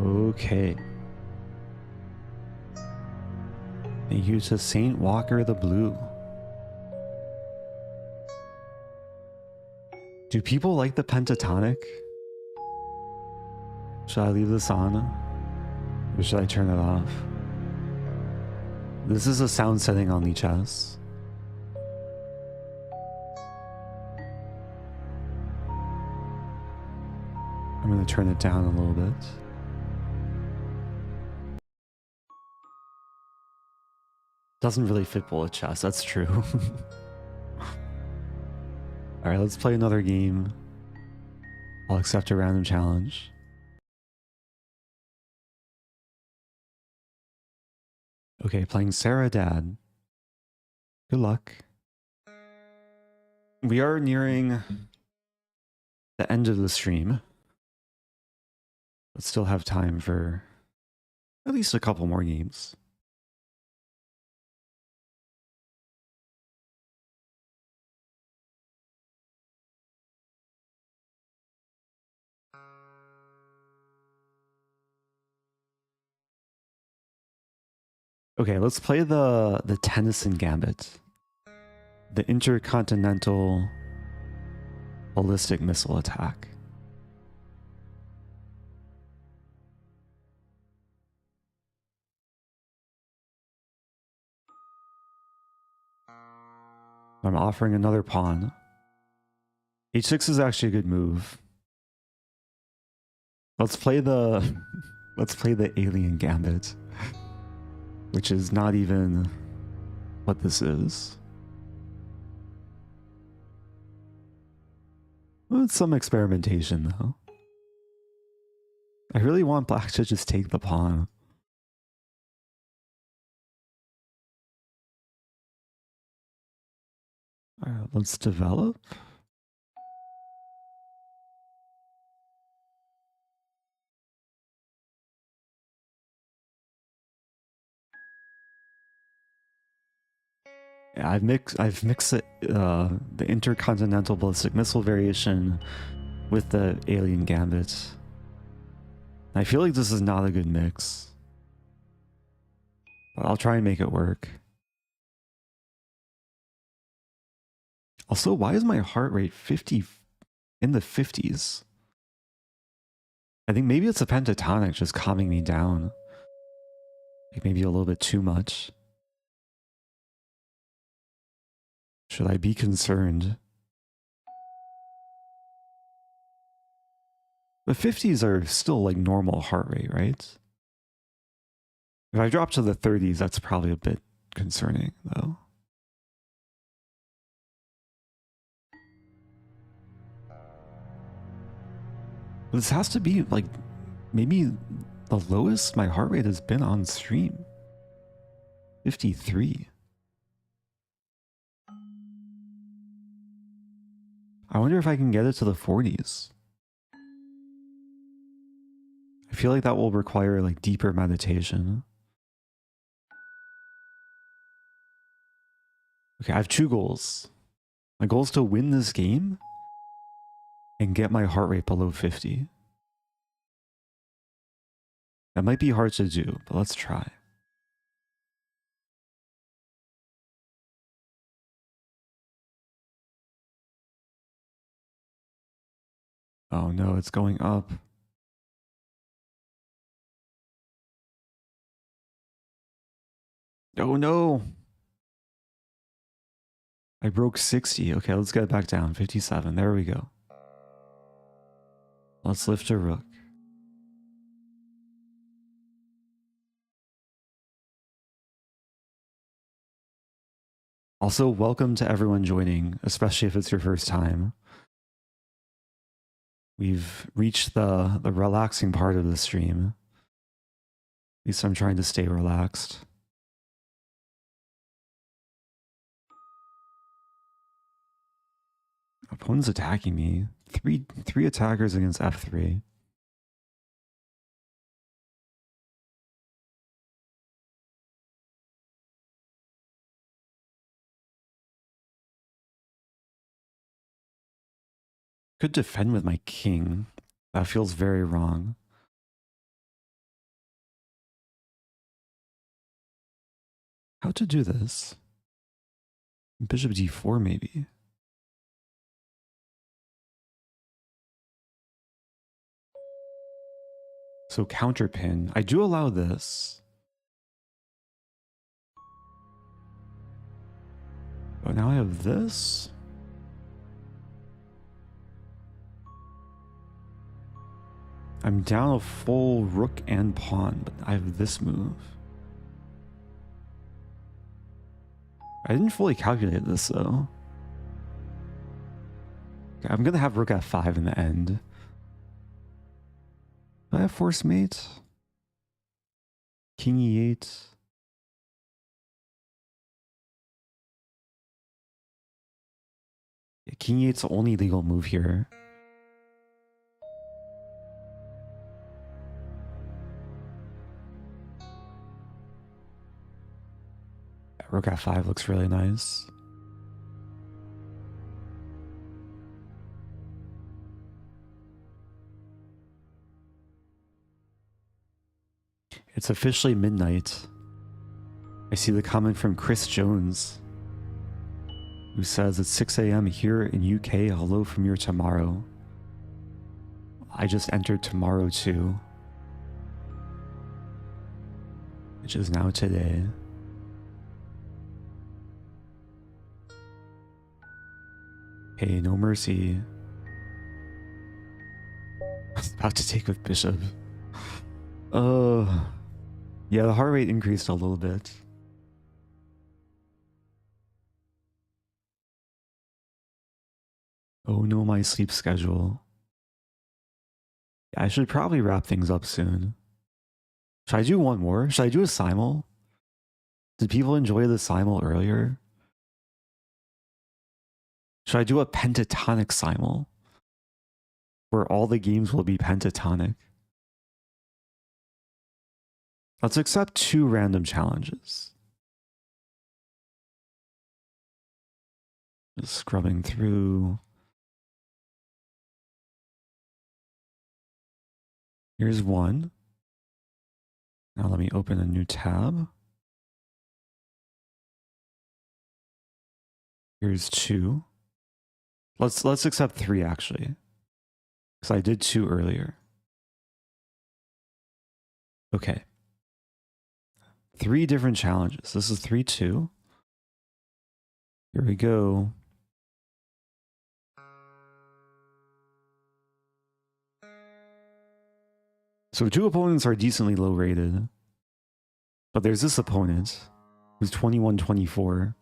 Speaker 1: Okay. Thank you to Saint Walker the Blue. Do people like the pentatonic? Should I leave this on? Or should I turn it off? This is a sound setting on the chess. I'm going to turn it down a little bit. Doesn't really fit bullet chess, that's true. Alright, let's play another game. I'll accept a random challenge. Okay, playing Sarah Dad. Good luck. We are nearing the end of the stream. but still have time for at least a couple more games. Okay, let's play the Tennyson Gambit. The intercontinental ballistic missile attack. I'm offering another pawn. H6 is actually a good move. Let's play the let's play the alien gambit, which is not even what this is. Well, it's some experimentation though. I really want black to just take the pawn. All right, let's develop. Yeah, I've mixed it, the intercontinental ballistic missile variation with the alien gambit. I feel like this is not a good mix, but I'll try and make it work. Also, why is my heart rate 50 in the 50s? I think maybe it's a pentatonic just calming me down. Like maybe a little bit too much. Should I be concerned? The 50s are still like normal heart rate, right? If I drop to the 30s, that's probably a bit concerning though. This has to be like maybe the lowest my heart rate has been on stream. 53. I wonder if I can get it to the 40s. I feel like that will require like deeper meditation. Okay, I have two goals. My goal is to win this game and get my heart rate below 50. That might be hard to do, but let's try. Oh no, it's going up. Oh no! I broke 60. Okay, let's get it back down. 57. There we go. Let's lift a rook. Also, welcome to everyone joining, especially if it's your first time. We've reached the relaxing part of the stream. At least I'm trying to stay relaxed. Opponent's attacking me. Three attackers against f3. Could defend with my king. That feels very wrong. How to do this? Bishop d4 maybe. So counterpin. I do allow this. But now I have this. I'm down a full rook and pawn, but I have this move. I didn't fully calculate this though. Okay, I'm gonna have rook f5 in the end. Do I have force mate? King e8. Yeah, King e8's the only legal move here. Rook f5 looks really nice. It's officially midnight. I see the comment from Chris Jones, who says it's 6 a.m. here in UK. Hello from your tomorrow. I just entered tomorrow too, which is now today. Hey, no mercy. I was about to take with bishop. Yeah, the heart rate increased a little bit. Oh no, my sleep schedule. Yeah, I should probably wrap things up soon. Should I do one more? Should I do a Simul? Did people enjoy the Simul earlier? Should I do a pentatonic Simul? Where all the games will be pentatonic? Let's accept 2 random challenges. Just scrubbing through. Here's one. Now let me open a new tab. Here's 2. Let's accept 3 actually, because I did 2 earlier. Okay. 3 different challenges. This is 3-2. Here we go. So 2 opponents are decently low rated, but there's this opponent who's 21-24.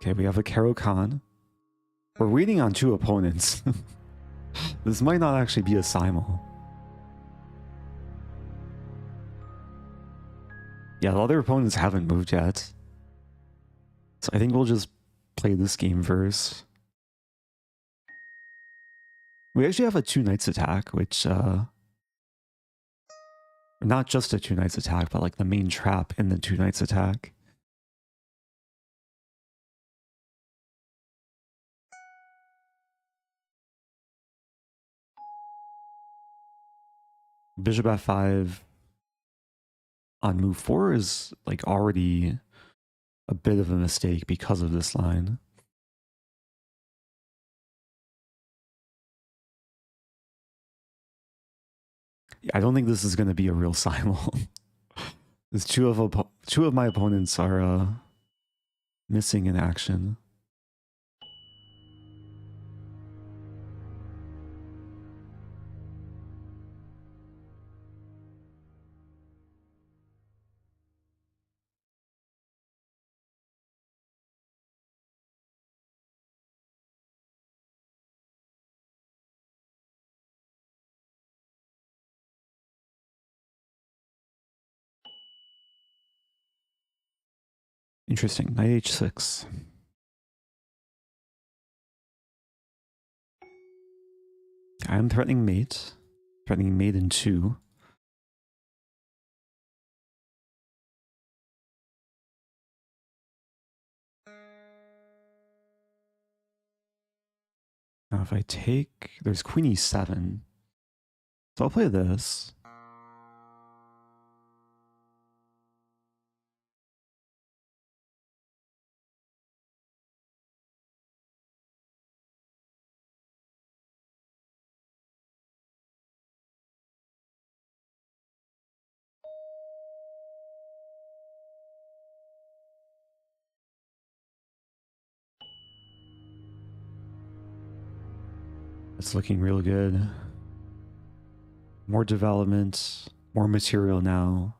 Speaker 1: Okay, we have a Karo Khan. We're waiting on 2 opponents. This might not actually be a Simul. Yeah, the other opponents haven't moved yet. So I think we'll just play this game first. We actually have a 2 knights attack, which not just a 2 knights attack, but like the main trap in the 2 knights attack. Bishop f5 on move 4 is like already a bit of a mistake because of this line. Yeah, I don't think this is going to be a real Simul. There's two of my opponents are missing in action. Interesting. Knight h6. I'm threatening mate. Threatening mate in 2. Now if I take... There's queen e7. So I'll play this. It's looking real good. More development, more material now.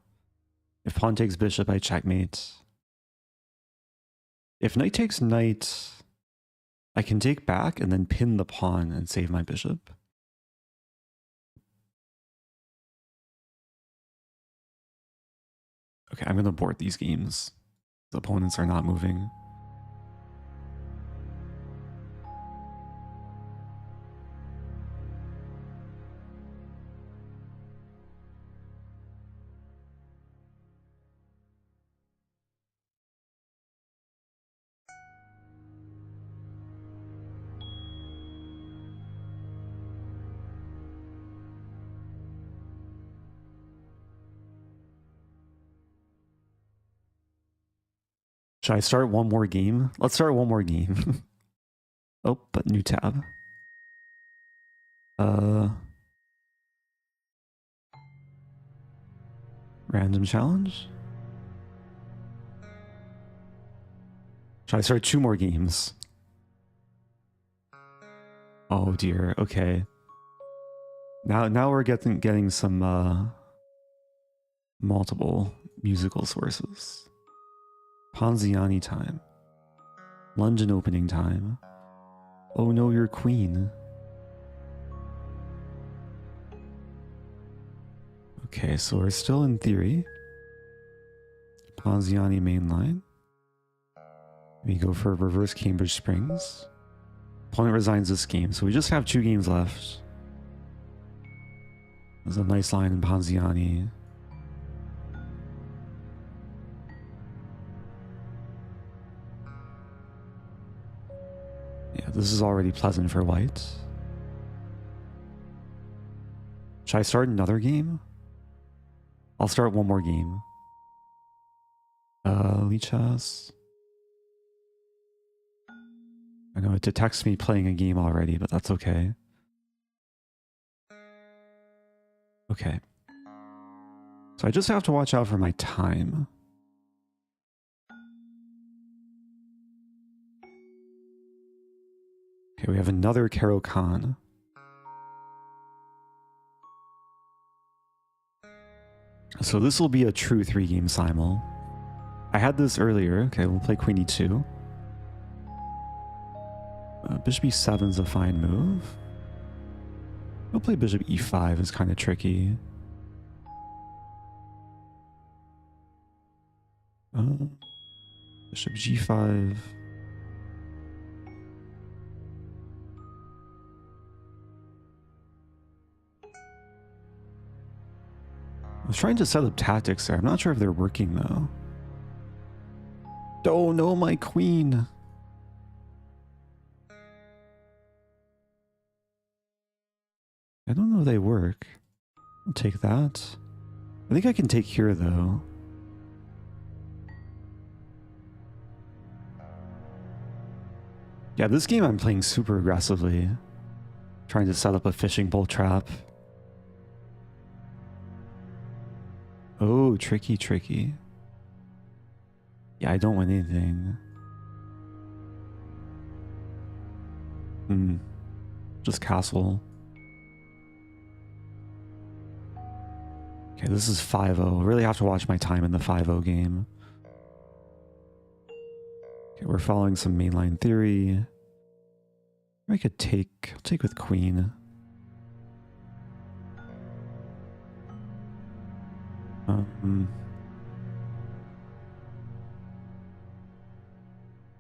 Speaker 1: If pawn takes bishop, I checkmate. If knight takes knight, I can take back and then pin the pawn and save my bishop. Okay, I'm going to board these games. The opponents are not moving. Should I start one more game? Let's start one more game. Oh, but new tab. Random challenge? Should I start two more games? Oh dear, okay. Now we're getting some multiple musical sources. Ponziani time. London opening time. Oh no, you're queen. Okay, so we're still in theory. Ponziani mainline. We go for reverse Cambridge Springs. Opponent resigns this game, so we just have 2 games left. There's a nice line in Ponziani. Yeah, this is already pleasant for white. Should I start another game? I'll start one more game. Lichas. I know it detects me playing a game already, but that's okay. Okay. So I just have to watch out for my time. Okay, we have another Karo Khan. So this will be a true 3-game Simul. I had this earlier. Okay, we'll play Queen E2. Bishop E7 is a fine move. We'll play Bishop E5 is kind of tricky. Bishop G5. I was trying to set up tactics there. I'm not sure if they're working though. Oh no, my queen. I don't know if they work. I'll take that. I think I can take here though. Yeah, this game I'm playing super aggressively. Trying to set up a fishing bowl trap. Oh, tricky, tricky. Yeah, I don't win anything. Just castle. Okay, this is 5-0. Really have to watch my time in the 5-0 game. Okay, we're following some mainline theory. I could take... I'll take with queen.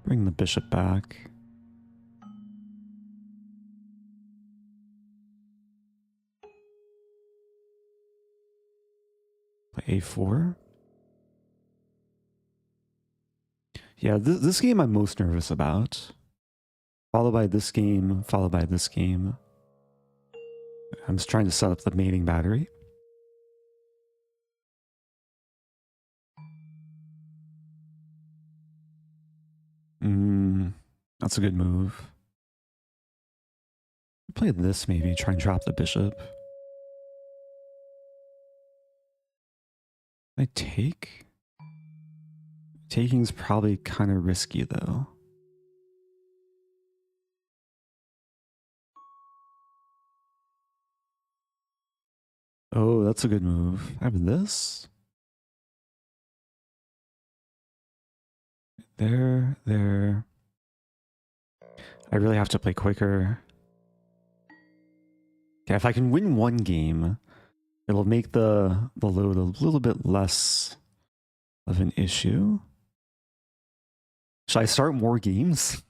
Speaker 1: Bring the bishop back. Play A4. Yeah, this game I'm most nervous about. Followed by this game, followed by this game. I'm just trying to set up the mating battery. That's a good move. Play this maybe, try and drop the bishop. I take? Taking's probably kind of risky though. Oh, that's a good move. I have this. There. I really have to play quicker. Yeah, if I can win one game, it'll make the load a little bit less of an issue. Should I start more games?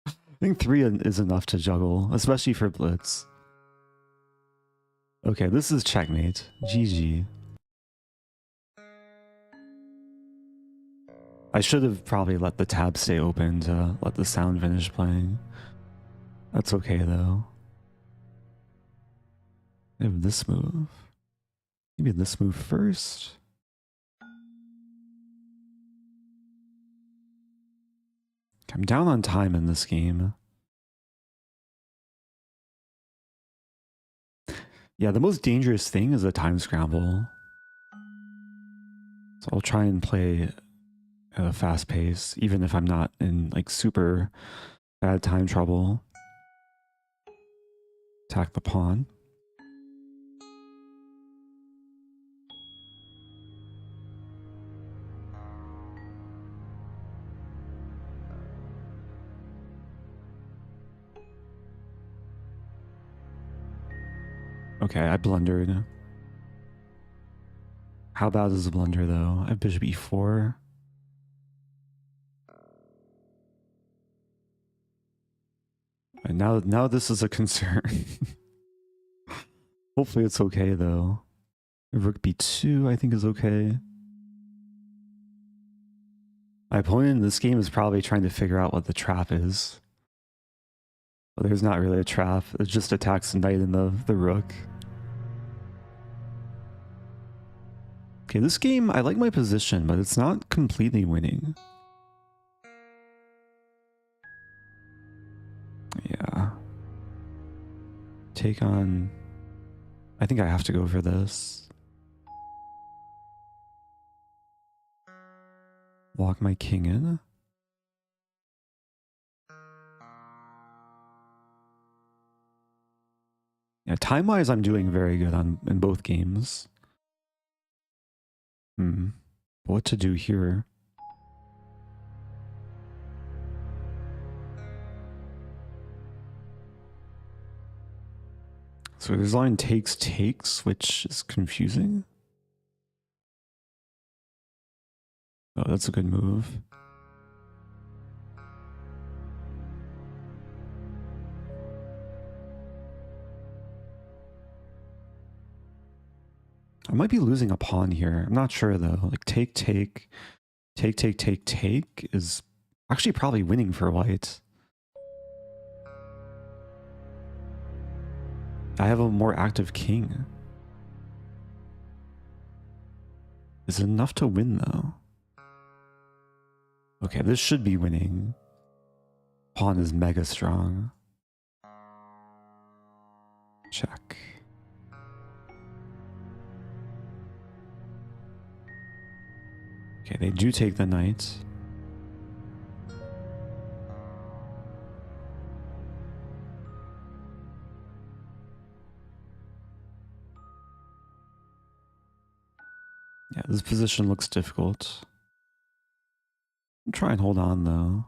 Speaker 1: I think 3 is enough to juggle, especially for Blitz. Okay, this is checkmate. GG. I should have probably let the tab stay open to let the sound finish playing. That's okay though. I have this move. Maybe this move first. I'm down on time in this game. Yeah, the most dangerous thing is a time scramble. So I'll try and play at a fast pace, even if I'm not in like super bad time trouble. Attack the pawn. Okay, I blundered. How bad is the blunder though? I have bishop e4. And now this is a concern. Hopefully it's okay though. Rook b2 I think is okay. My opponent in this game is probably trying to figure out what the trap is. But there's not really a trap. It just attacks the knight and the rook. Okay, this game, I like my position, but it's not completely winning. Yeah. Take on... I think I have to go for this. Lock my king in. Yeah, time-wise, I'm doing very good in both games. What to do here? So this line takes, which is confusing. Oh, that's a good move. I might be losing a pawn here. I'm not sure though. Like take is actually probably winning for white. I have a more active king. Is it enough to win though? Okay, this should be winning. Pawn is mega strong. Check. Okay, they do take the knight. Yeah, this position looks difficult. I'll try and hold on though.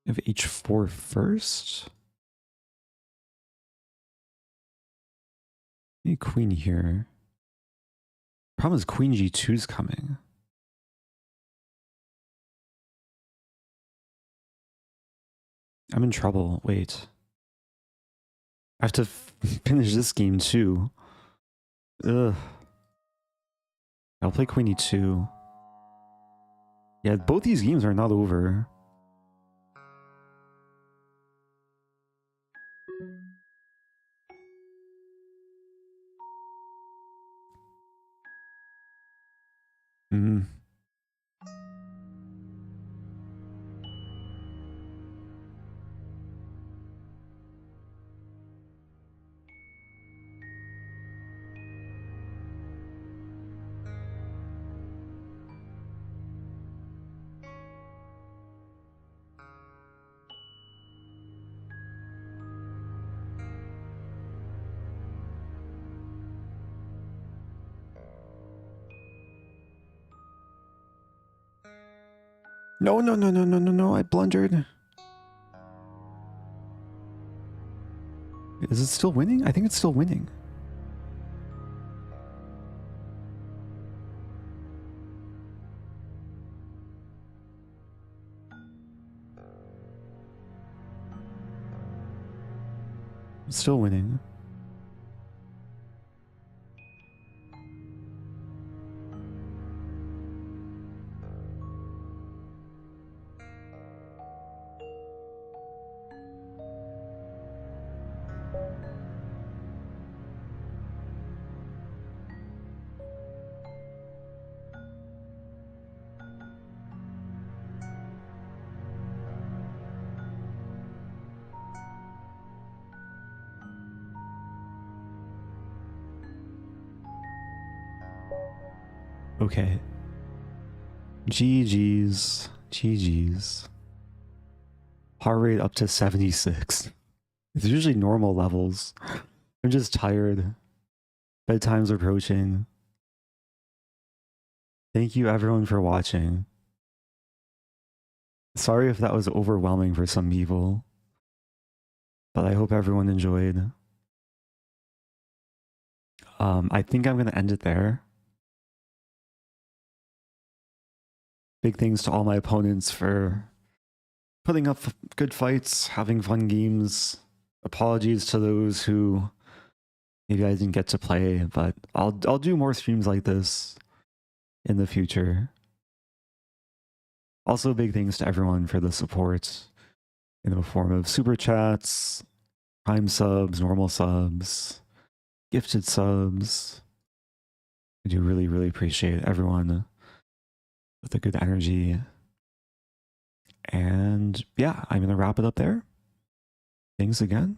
Speaker 1: I have h4 first. Maybe queen here. Problem is queen g2 is coming. I'm in trouble. Wait. I have to finish this game too. Ugh. I'll play queen e2. Yeah, both these games are not over. Hmm. No, I blundered. Is it still winning? I think it's still winning. It's still winning. Okay. GG's. GG's. Heart rate up to 76. It's usually normal levels. I'm just tired. Bedtime's approaching. Thank you everyone for watching. Sorry if that was overwhelming for some people, but I hope everyone enjoyed. I think I'm going to end it there. Big thanks to all my opponents for putting up good fights, having fun games. Apologies to those who maybe I didn't get to play, but I'll do more streams like this in the future. Also, big thanks to everyone for the support in the form of super chats, prime subs, normal subs, gifted subs. I do really, really appreciate everyone with the good energy. And yeah, I'm going to wrap it up there. Thanks again.